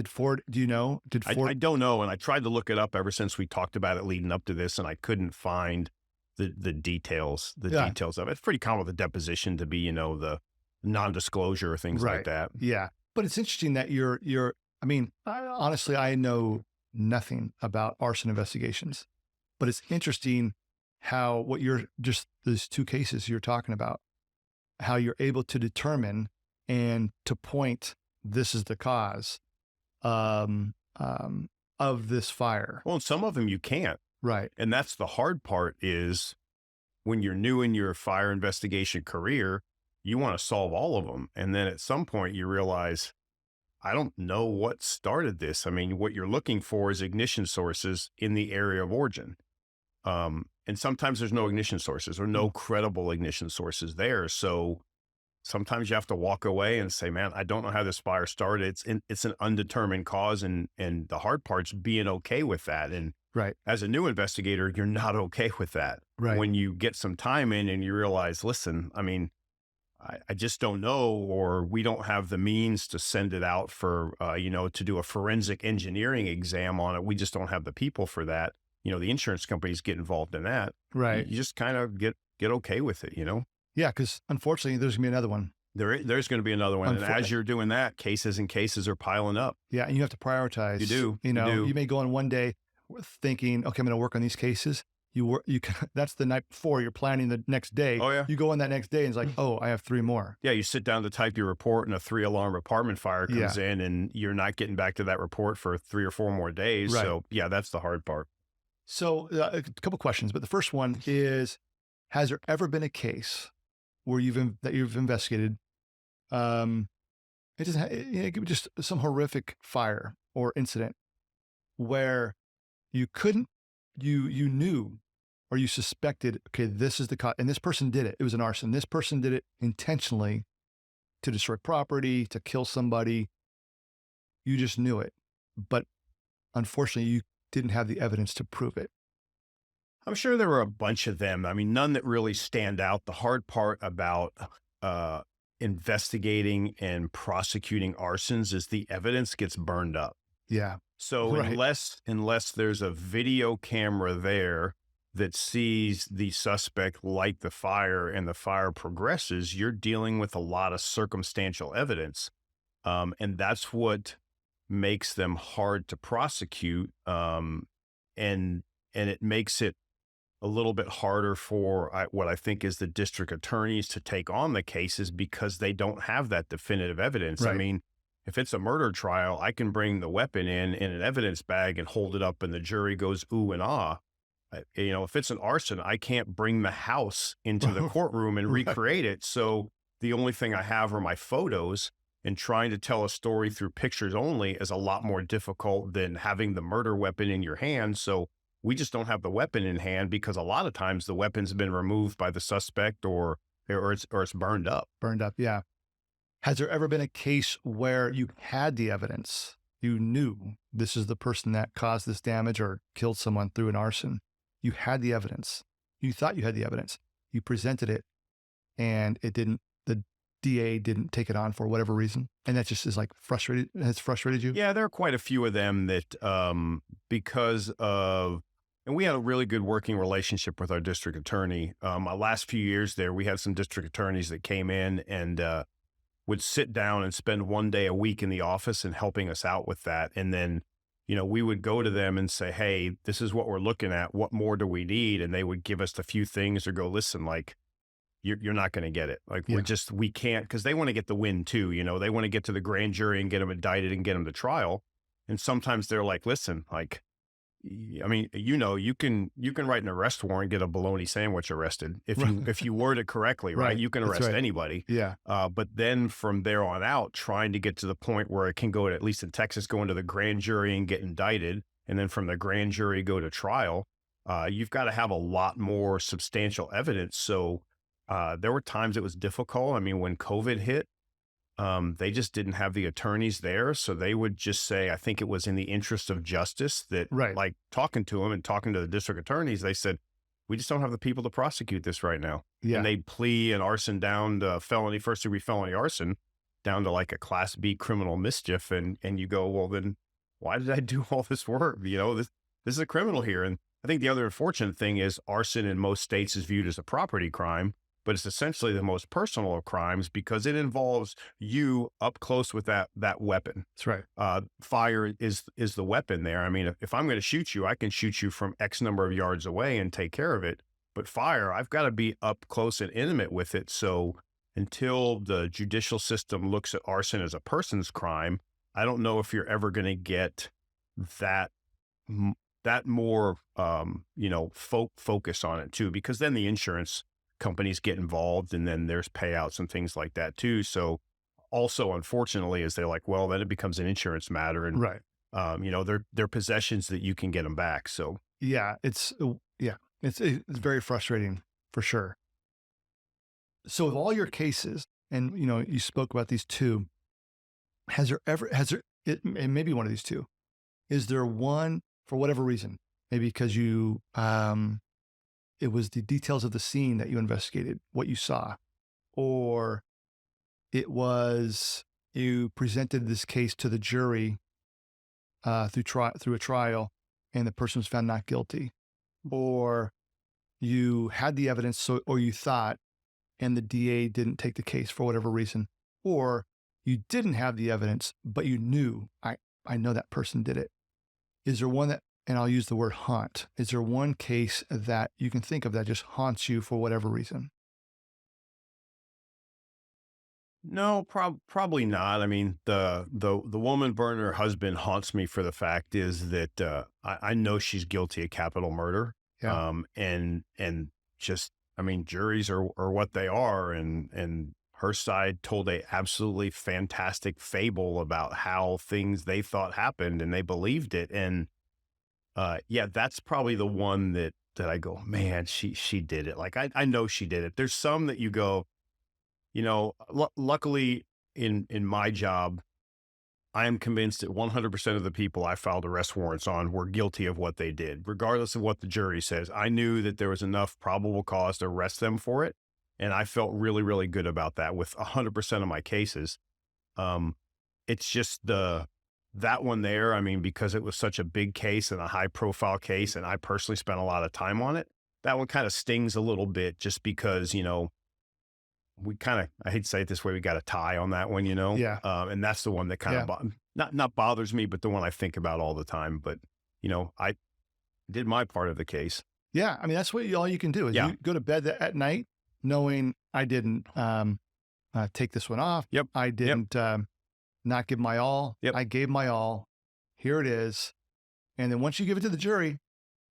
Ford, do you know? I don't know. And I tried to look it up ever since we talked about it leading up to this, and I couldn't find the details of it. It's pretty common with a deposition to be, the non-disclosure or things like that. Yeah. But it's interesting that honestly, I know nothing about arson investigations, but it's interesting how those 2 cases you're talking about, how you're able to determine and to point, this is the cause of this fire. Well, and some of them you can't. Right. And that's the hard part is when you're new in your fire investigation career, you want to solve all of them. And then at some point you realize, I don't know what started this. I mean, what you're looking for is ignition sources in the area of origin. And sometimes there's no ignition sources or no credible ignition sources there. So sometimes you have to walk away and say, man, I don't know how this fire started. It's an undetermined cause. And the hard part's being okay with that. And as a new investigator, you're not okay with that. Right. When you get some time in and you realize, listen, I mean, I just don't know, or we don't have the means to send it out for, to do a forensic engineering exam on it. We just don't have the people for that. The insurance companies get involved in that. Right. You just kind of get okay with it, Yeah, because unfortunately, there's going to be another one. There's going to be another one. And as you're doing that, cases are piling up. Yeah, and you have to prioritize. You do. You may go on one day thinking, okay, I'm going to work on these cases. That's the night before, you're planning the next day. Oh, yeah. You go on that next day and it's like, oh, I have 3 more. Yeah, you sit down to type your report and a 3-alarm apartment fire comes in and you're not getting back to that report for 3 or 4 more days. Right. So yeah, that's the hard part. So a couple questions, but the first one is, has there ever been a case where you've investigated, it could be just some horrific fire or incident where you knew or you suspected, okay, this is the cause, and this person did it. It was an arson. This person did it intentionally to destroy property, to kill somebody. You just knew it. but unfortunately you didn't have the evidence to prove it. I'm sure there were a bunch of them. I mean, none that really stand out. The hard part about investigating and prosecuting arsons is the evidence gets burned up. Yeah. So Right. unless there's a video camera there that sees the suspect light the fire and the fire progresses, you're dealing with a lot of circumstantial evidence. And that's what makes them hard to prosecute. And it makes it a little bit harder for what I think is the district attorneys to take on the cases because they don't have that definitive evidence. Right. I mean, if it's a murder trial, I can bring the weapon in an evidence bag and hold it up and the jury goes ooh and ah. If it's an arson, I can't bring the house into the courtroom and Right. recreate it. So the only thing I have are my photos, and trying to tell a story through pictures only is a lot more difficult than having the murder weapon in your hand. So we just don't have the weapon in hand because a lot of times the weapon's been removed by the suspect or it's burned up. Burned up. Yeah. Has there ever been a case where you had the evidence? You knew this is the person that caused this damage or killed someone through an arson. You had the evidence. You thought you had the evidence. You presented it and the DA didn't take it on for whatever reason. And that just is like has frustrated you? Yeah, there are quite a few of them that because of, and we had a really good working relationship with our district attorney. My last few years there, we had some district attorneys that came in and would sit down and spend one day a week in the office and helping us out with that. And then, we would go to them and say, hey, this is what we're looking at. What more do we need? And they would give us a few things or go, listen, like, you're not going to get it. Like, we can't, because they want to get the win too. They want to get to the grand jury and get them indicted and get them to trial. And sometimes they're like, listen, like, I mean, you can write an arrest warrant, get a bologna sandwich arrested if you word it correctly, right? You can arrest anybody. Yeah. But then from there on out, trying to get to the point where it can go to, at least in Texas, go into the grand jury and get indicted, and then from the grand jury go to trial. You've got to have a lot more substantial evidence. So there were times it was difficult. I mean, when COVID hit, they just didn't have the attorneys there. So they would just say, I think it was in the interest of justice that, like, talking to them and talking to the district attorneys, they said, we just don't have the people to prosecute this right now. Yeah. And they'd plea an arson down to first degree felony arson, down to like a class B criminal mischief. And you go, well, then why did I do all this work? This is a criminal here. And I think the other unfortunate thing is arson in most states is viewed as a property crime, but it's essentially the most personal of crimes because it involves you up close with that weapon. That's right. Fire is the weapon there. I mean, if I'm going to shoot you, I can shoot you from X number of yards away and take care of it. But fire, I've got to be up close and intimate with it. So until the judicial system looks at arson as a person's crime, I don't know if you're ever going to get that more, focus on it too, because then the insurance companies get involved and then there's payouts and things like that too. So also, unfortunately, is they're like, well, then it becomes an insurance matter and, they're possessions that you can get them back. So yeah, it's very frustrating for sure. So of all your cases, and you spoke about these two, it may be one of these two, is there one, for whatever reason, maybe because it was the details of the scene that you investigated, what you saw, or it was you presented this case to the jury through a trial and the person was found not guilty, or you had the evidence, or you thought, and the DA didn't take the case for whatever reason, or you didn't have the evidence, but you knew, I know that person did it. Is there one that, and I'll use the word haunt, is there one case that you can think of that just haunts you for whatever reason? No, probably not. I mean, the woman burning her husband haunts me for the fact is that I know she's guilty of capital murder. Yeah. And just, I mean, juries are what they are, and her side told a absolutely fantastic fable about how things they thought happened, and they believed it. And that's probably the one that I go, man, she did it. Like I know she did it. There's some that you go, luckily in my job, I am convinced that 100% of the people I filed arrest warrants on were guilty of what they did, regardless of what the jury says. I knew that there was enough probable cause to arrest them for it. And I felt really, really good about that with 100% of my cases. It's just that one there. I mean, because it was such a big case and a high profile case, and I personally spent a lot of time on it, that one kind of stings a little bit just because, we kind of, I hate to say it this way, we got a tie on that one, Yeah. and that's the one that kind of not bothers me, but the one I think about all the time. But, I did my part of the case. Yeah. I mean, that's all you can do is you go to bed at night knowing I didn't take this one off. Yep. I didn't not give my all. Yep. I gave my all. Here it is. And then once you give it to the jury,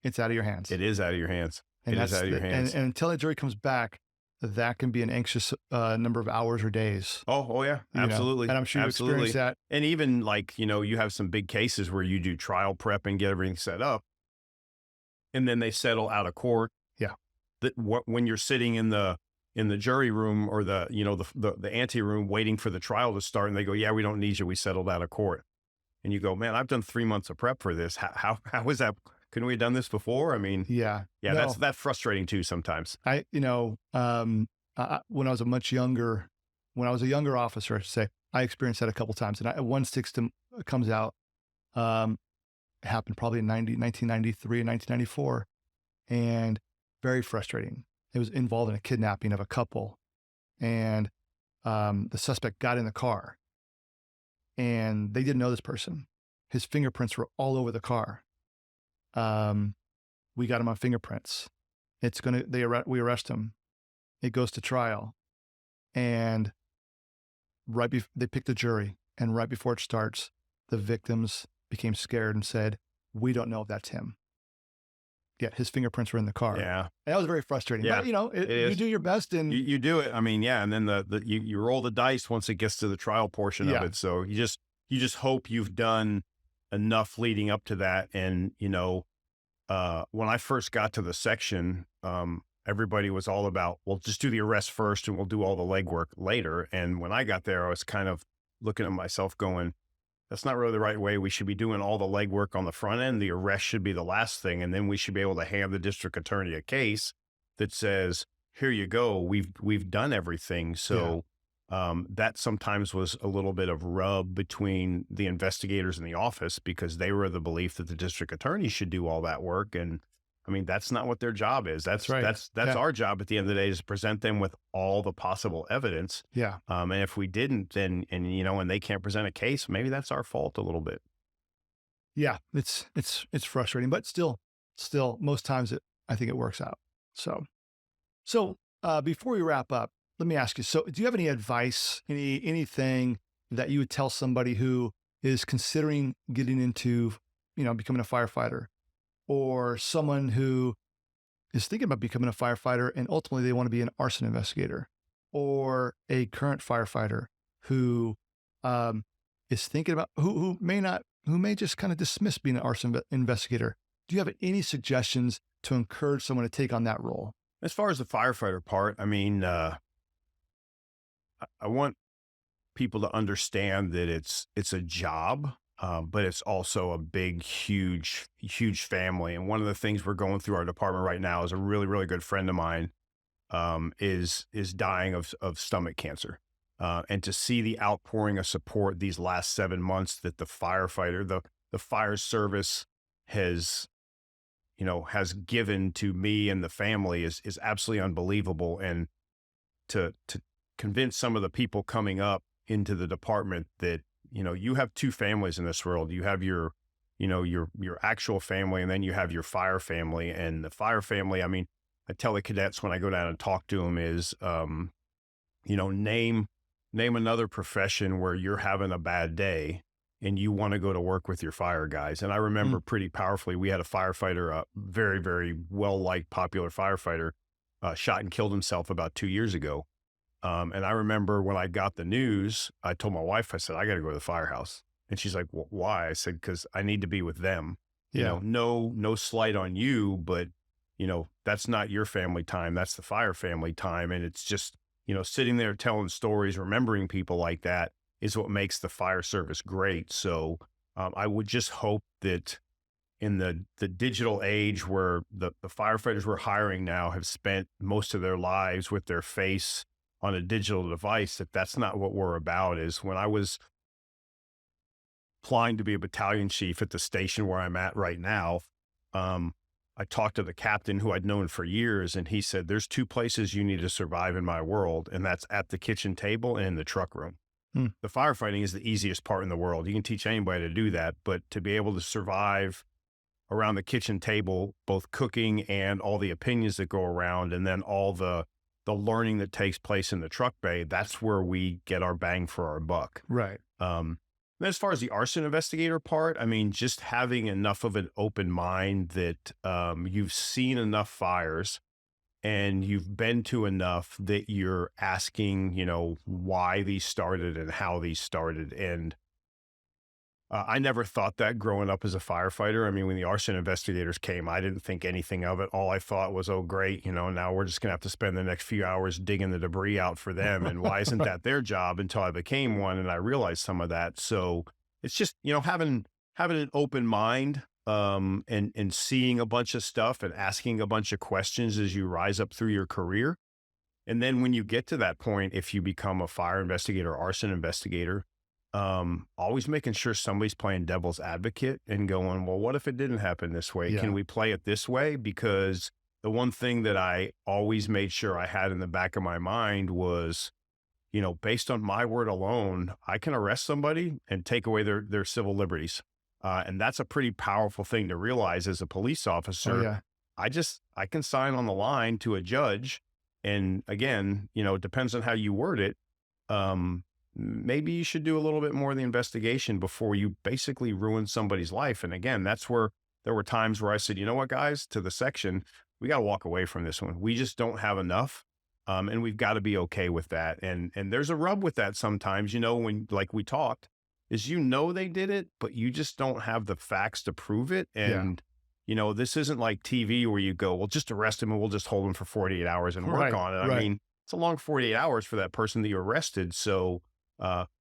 it's out of your hands. It is out of your hands. And it is out of your hands. And until the jury comes back, that can be an anxious number of hours or days. Oh yeah, absolutely. And I'm sure you experienced that. And even like, you have some big cases where you do trial prep and get everything set up, and then they settle out of court. Yeah. When you're sitting in the jury room or the ante room waiting for the trial to start, and they go, yeah, we don't need you. We settled out of court. And you go, man, I've dwhen 3 months of prep for this. How is that? Couldn't we have done this before? I mean, yeah, that's frustrating too sometimes. When I was a younger officer, I should say, I experienced that a couple times. And one comes out, happened probably in 1993 and 1994, and very frustrating. It was involved in a kidnapping of a couple, and the suspect got in the car, and they didn't know this person. His fingerprints were all over the car. We got him on fingerprints. We arrest him. It goes to trial, and they picked the jury, and right before it starts, the victims became scared and said, "We don't know if that's him." Yet his fingerprints were in the car. Yeah, and that was very frustrating. Yeah, but you do your best, and you do it. I mean, yeah, and then you roll the dice once it gets to the trial portion of it. So you just hope you've done enough leading up to that. And when I first got to the section, everybody was all about, well, just do the arrest first and we'll do all the legwork later. And when I got there, I was kind of looking at myself going, that's not really the right way. We should be doing all the legwork on the front end. The arrest should be the last thing. And then we should be able to hand the district attorney a case that says, here you go. We've done everything. So that sometimes was a little bit of rub between the investigators in the office, because they were of the belief that the district attorney should do all that work. And I mean, that's not what their job is. That's right. That's our job at the end of the day, is to present them with all the possible evidence. Yeah. And if we didn't, then, and they can't present a case, maybe that's our fault a little bit. Yeah. It's frustrating, but still most times I think it works out. So before we wrap up, let me ask you, so do you have any advice, anything that you would tell somebody who is considering getting into, becoming a firefighter, or someone who is thinking about becoming a firefighter and ultimately they want to be an arson investigator, or a current firefighter who is thinking about, who may just kind of dismiss being an arson investigator? Do you have any suggestions to encourage someone to take on that role? As far as the firefighter part, I mean, I want people to understand that it's a job, but it's also a big, huge family. And one of the things we're going through our department right now is a really, really good friend of mine is dying of stomach cancer. And to see the outpouring of support these last 7 months that the firefighter, the fire service has given to me and the family is absolutely unbelievable. And to convince some of the people coming up into the department that, you have two families in this world. You have your actual family, and then you have your fire family. And the fire family, I mean, I tell the cadets when I go down and talk to them is, name another profession where you're having a bad day and you want to go to work with your fire guys. And I remember pretty powerfully, we had a firefighter, a very, very well-liked, popular firefighter, shot and killed himself about 2 years ago. And I remember when I got the news, I told my wife, I said, I got to go to the firehouse. And she's like, well, why? I said, because I need to be with them. Yeah. No slight on you, but, that's not your family time. That's the fire family time. And it's just, sitting there telling stories, remembering people like that is what makes the fire service great. So I would just hope that in the digital age where the firefighters we're hiring now have spent most of their lives with their face on a digital device, that's not what we're about. Is when I was applying to be a battalion chief at the station where I'm at right now, I talked to the captain who I'd known for years, and he said, there's two places you need to survive in my world, and that's at the kitchen table and in the truck room. The firefighting is the easiest part in the world. You can teach anybody to do that, but to be able to survive around the kitchen table, both cooking and all the opinions that go around, and then all the learning that takes place in the truck bay, that's where we get our bang for our buck. Right. And as far as the arson investigator part, I mean, just having enough of an open mind that you've seen enough fires and you've been to enough that you're asking, why these started and how these started. And I never thought that growing up as a firefighter. I mean, when the arson investigators came, I didn't think anything of it. All I thought was, oh, great, now we're just going to have to spend the next few hours digging the debris out for them. And why isn't that their job? Until I became one and I realized some of that. So it's just, having an open mind and seeing a bunch of stuff and asking a bunch of questions as you rise up through your career. And then when you get to that point, if you become a fire investigator, arson investigator, always making sure somebody's playing devil's advocate and going, well, what if it didn't happen this way? Yeah. Can we play it this way? Because the one thing that I always made sure I had in the back of my mind was, based on my word alone, I can arrest somebody and take away their civil liberties. And that's a pretty powerful thing to realize as a police officer. Oh, yeah. I can sign on the line to a judge. And again, it depends on how you word it. Maybe you should do a little bit more of the investigation before you basically ruin somebody's life. And again, that's where there were times where I said, you know what, guys, to the section, we got to walk away from this one. We just don't have enough. And we've got to be okay with that. And there's a rub with that sometimes, when, like we talked, is, they did it, but you just don't have the facts to prove it. And, this isn't like TV where you go, well, just arrest him and we'll just hold him for 48 hours and work on it. I mean, it's a long 48 hours for that person that you arrested. So,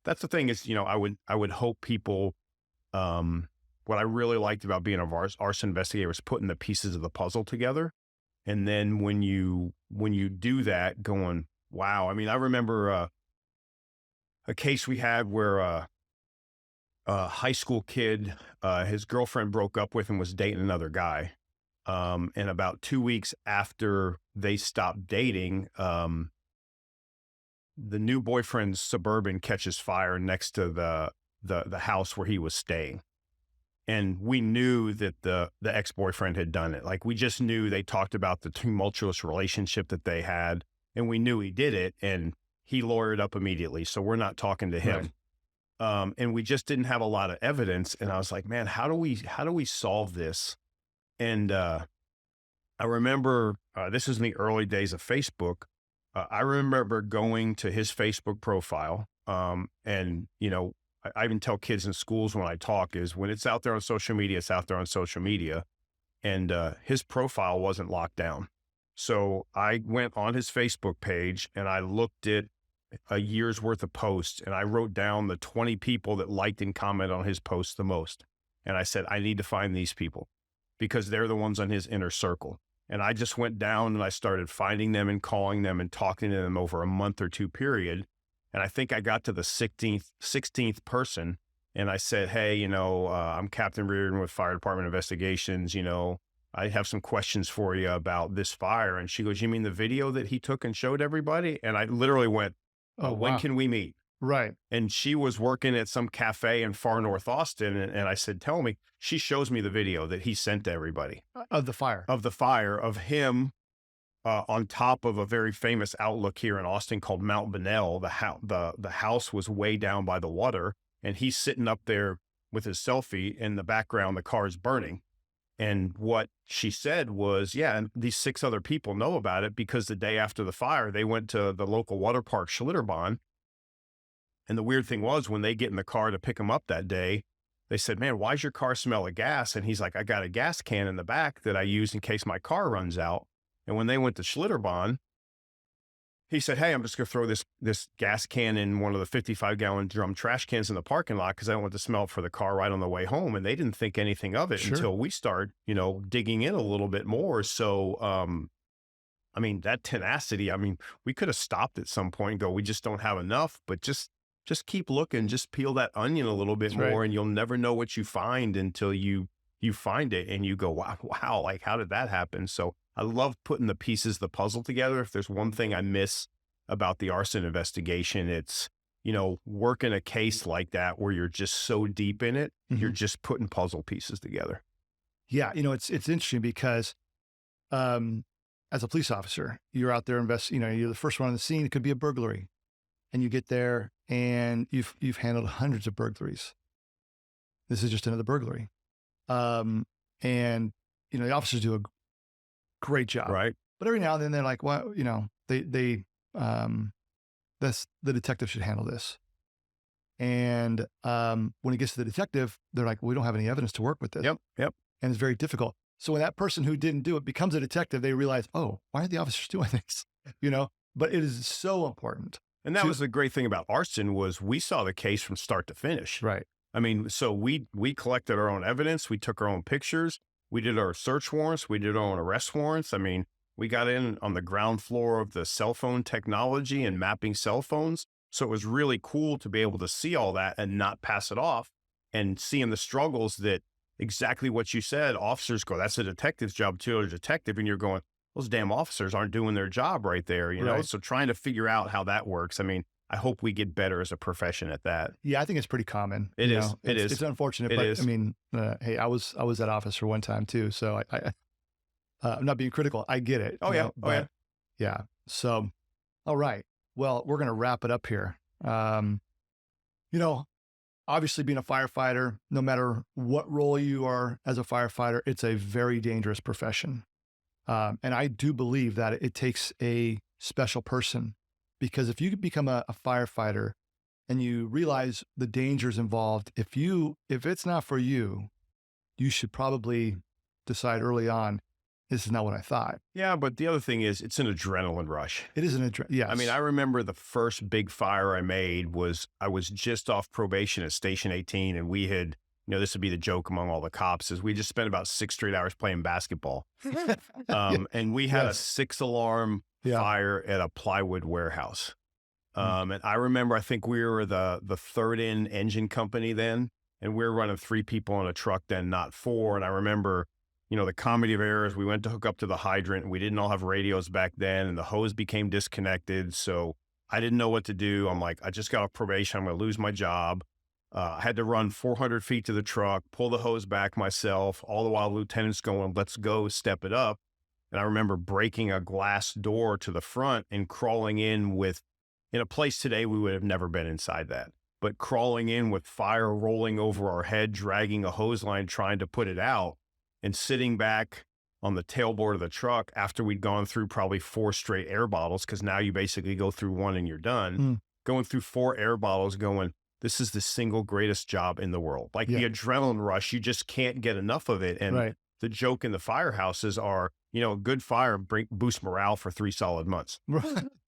that's the thing is, I would hope people, what I really liked about being a arson investigator was putting the pieces of the puzzle together. And then when you do that, going, wow. I mean, I remember, a case we had where, a high school kid, his girlfriend broke up with him, was dating another guy. And about 2 weeks after they stopped dating, the new boyfriend's Suburban catches fire next to the house where he was staying. And we knew that the ex-boyfriend had done it. Like, we just knew they talked about the tumultuous relationship that they had, and we knew he did it, and he lawyered up immediately. So we're not talking to him. Right. And we just didn't have a lot of evidence. And I was like, man, how do we solve this? And I remember, this was in the early days of Facebook. I remember going to his Facebook profile, and, I even tell kids in schools when I talk is when it's out there on social media, it's out there on social media. And his profile wasn't locked down. So I went on his Facebook page and I looked at a year's worth of posts, and I wrote down the 20 people that liked and commented on his posts the most. And I said, I need to find these people because they're the ones on his inner circle. And I just went down and I started finding them and calling them and talking to them over a month or two period. And I think I got to the 16th person, and I said, hey, I'm Captain Reardon with Fire Department Investigations. I have some questions for you about this fire. And she goes, you mean the video that he took and showed everybody? And I literally went, when can we meet? Right. And she was working at some cafe in far north Austin. And I said, tell me. She shows me the video that he sent to everybody. Of the fire. Of him on top of a very famous outlook here in Austin called Mount Bonnell. The house was way down by the water, and he's sitting up there with his selfie. In the background, the car's burning. And what she said was, yeah, and these 6 other people know about it because the day after the fire, they went to the local water park, Schlitterbahn. And the weird thing was, when they get in the car to pick him up that day, they said, man, why's your car smell of gas? And he's like, I got a gas can in the back that I use in case my car runs out. And when they went to Schlitterbahn, he said, hey, I'm just going to throw this gas can in one of the 55-gallon drum trash cans in the parking lot because I don't want the smell for the car right on the way home. And they didn't think anything of it until we start, digging in a little bit more. So, I mean, that tenacity, I mean, we could have stopped at some point and go, we just don't have enough, but just keep looking, just peel that onion a little bit more and you'll never know what you find until you find it and you go, wow, like how did that happen? So I love putting the pieces of the puzzle together. If there's one thing I miss about the arson investigation, it's, working a case like that where you're just so deep in it, you're just putting puzzle pieces together. Yeah. It's interesting because, as a police officer, you're out there you're the first one on the scene. It could be a burglary and you get there and you've handled hundreds of burglaries. This is just another burglary. And the officers do a great job. Right. But every now and then they're like, well, the detective should handle this. And, when it gets to the detective, they're like, we don't have any evidence to work with this. Yep. And it's very difficult. So when that person who didn't do it becomes a detective, they realize, oh, why are the officers doing this? But it is so important. And that was the great thing about arson was we saw the case from start to finish. Right. I mean, so we collected our own evidence. We took our own pictures. We did our search warrants. We did our own arrest warrants. I mean, we got in on the ground floor of the cell phone technology and mapping cell phones. So it was really cool to be able to see all that and not pass it off and seeing the struggles that exactly what you said, officers go, that's a detective's job too, or a detective. And you're going, those damn officers aren't doing their job right there, you know? So trying to figure out how that works. I mean, I hope we get better as a profession at that. Yeah, I think it's pretty common. It is. It's unfortunate, but I mean, hey, I was that officer one time too, so I'm not being critical. I get it. Yeah. So, all right. Well, we're gonna wrap it up here. Obviously, being a firefighter, no matter what role you are as a firefighter, it's a very dangerous profession, and I do believe that it takes a special person. Because if you become a firefighter and you realize the dangers involved, if it's not for you, you should probably decide early on, this is not what I thought. Yeah, but the other thing is it's an adrenaline rush. It is yes. I mean, I remember the first big fire I made I was just off probation at Station 18 and we had, this would be the joke among all the cops is we just spent about 6 straight hours playing basketball. And we had a 6-alarm fire at a plywood warehouse. And I remember, I think we were the third in engine company then, and we were running 3 people on a truck then, not 4. And I remember, the comedy of errors, we went to hook up to the hydrant and we didn't all have radios back then and the hose became disconnected. So I didn't know what to do. I'm like, I just got off probation. I'm going to lose my job. I had to run 400 feet to the truck, pull the hose back myself, all the while the lieutenant's going, let's go, step it up. And I remember breaking a glass door to the front and crawling in a place today, we would have never been inside that, but crawling in with fire rolling over our head, dragging a hose line, trying to put it out and sitting back on the tailboard of the truck after we'd gone through probably 4 straight air bottles. Cause now you basically go through 1 and you're done. Going through 4 air bottles going, this is the single greatest job in the world. Like the adrenaline rush, you just can't get enough of it. And the joke in the firehouses are, a good fire boosts morale for 3 solid months.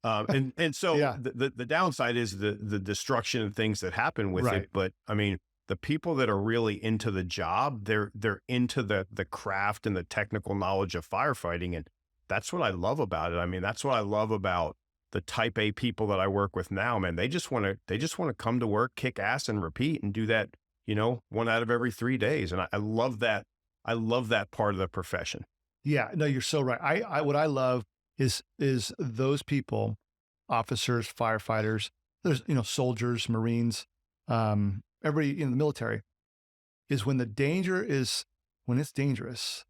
And so the downside is the destruction and things that happen with it. But I mean, the people that are really into the job, they're into the craft and the technical knowledge of firefighting. And that's what I love about it. I mean, that's what I love about the type A people that I work with now, man. They just want to come to work, kick ass and repeat and do that, 1 out of every 3 days. And I love that. I love that part of the profession. Yeah, no, you're so right. What I love is those people, officers, firefighters, there's, soldiers, Marines, everybody in the military, is when it's dangerous,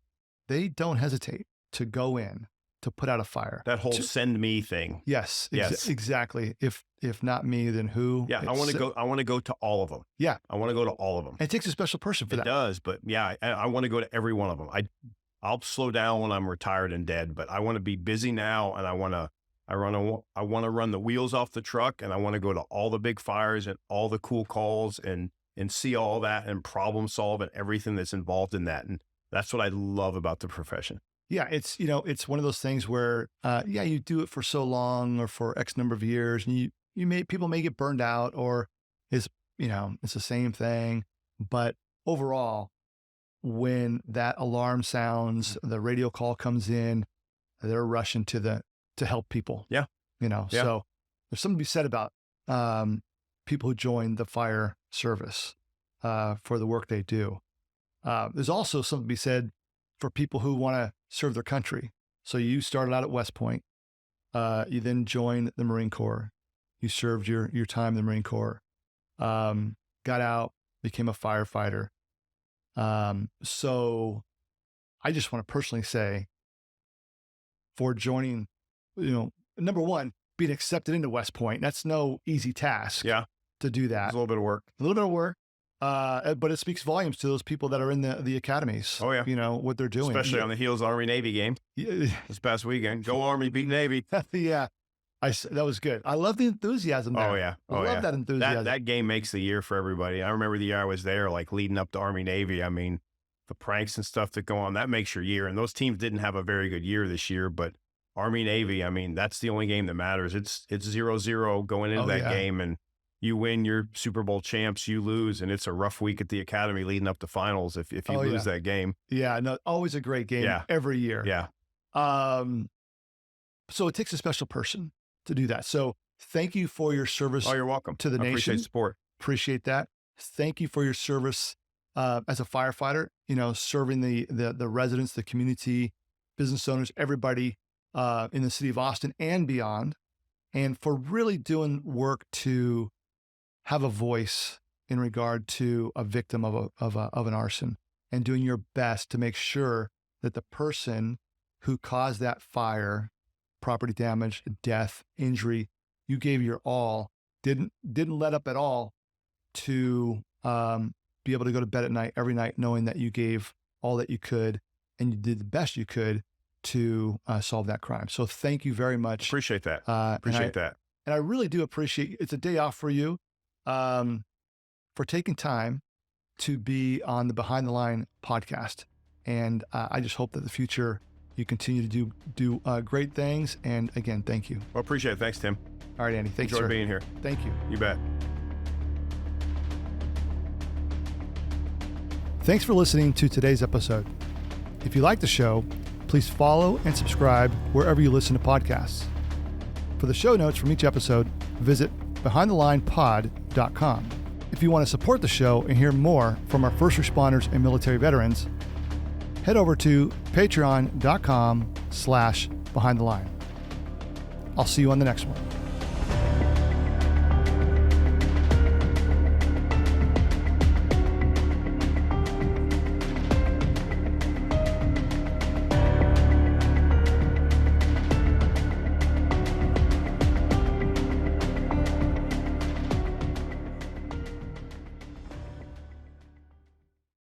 they don't hesitate to go in to put out a fire. That whole send me thing. Yes. Exactly. If not me, then who? Yeah. I want to go to all of them. Yeah. I want to go to all of them. And it takes a special person for that. It does. But yeah, I want to go to every one of them. I'll slow down when I'm retired and dead, but I want to be busy now. And I want to run the wheels off the truck and I want to go to all the big fires and all the cool calls and see all that and problem solve and everything that's involved in that. And that's what I love about the profession. Yeah, it's one of those things where, you do it for so long or for X number of years, and people may get burned out, or it's the same thing. But overall, when that alarm sounds, the radio call comes in, they're rushing to help people. Yeah. So there's something to be said about people who join the fire service for the work they do. There's also something to be said for people who want to serve their country. So you started out at West Point. You then joined the Marine Corps. You served your time in the Marine Corps. Got out, became a firefighter. So I just want to personally say, for joining, number one, being accepted into West Point, that's no easy task. Yeah. To do that. It's a little bit of work. But it speaks volumes to those people that are in the academies. Oh yeah. What they're doing. Especially on the heels of Army-Navy game this past weekend. Go Army, beat Navy. Yeah. That was good. I love the enthusiasm there. Oh yeah. I love that enthusiasm. That game makes the year for everybody. I remember the year I was there, like leading up to Army-Navy. I mean, the pranks and stuff that go on, that makes your year. And those teams didn't have a very good year this year, but Army-Navy, I mean, that's the only game that matters. It's 0-0 going into that game, and you win, you're Super Bowl champs, you lose, and it's a rough week at the academy leading up to finals if you lose that game. Yeah, no, always a great game every year. Yeah. So it takes a special person to do that. So thank you for your service. Oh, you're welcome. To the nation. Appreciate support. Appreciate that. Thank you for your service as a firefighter, serving the residents, the community, business owners, everybody in the city of Austin and beyond, and for really doing work to have a voice in regard to a victim of an arson, and doing your best to make sure that the person who caused that fire, property damage, death, injury, you gave your all, didn't let up at all to be able to go to bed at night every night knowing that you gave all that you could and you did the best you could to solve that crime. So thank you very much. Appreciate that. And I really do appreciate, it's a day off for you, for taking time to be on the Behind the Line podcast. And I just hope that in the future you continue to do great things. And again, thank you. Well, appreciate it. Thanks, Tim. All right, Andy. Thanks for being here. Thank you. You bet. Thanks for listening to today's episode. If you like the show, please follow and subscribe wherever you listen to podcasts. For the show notes from each episode, visit behindthelinepod.com. If you want to support the show and hear more from our first responders and military veterans, head over to patreon.com/behindtheline. I'll see you on the next one.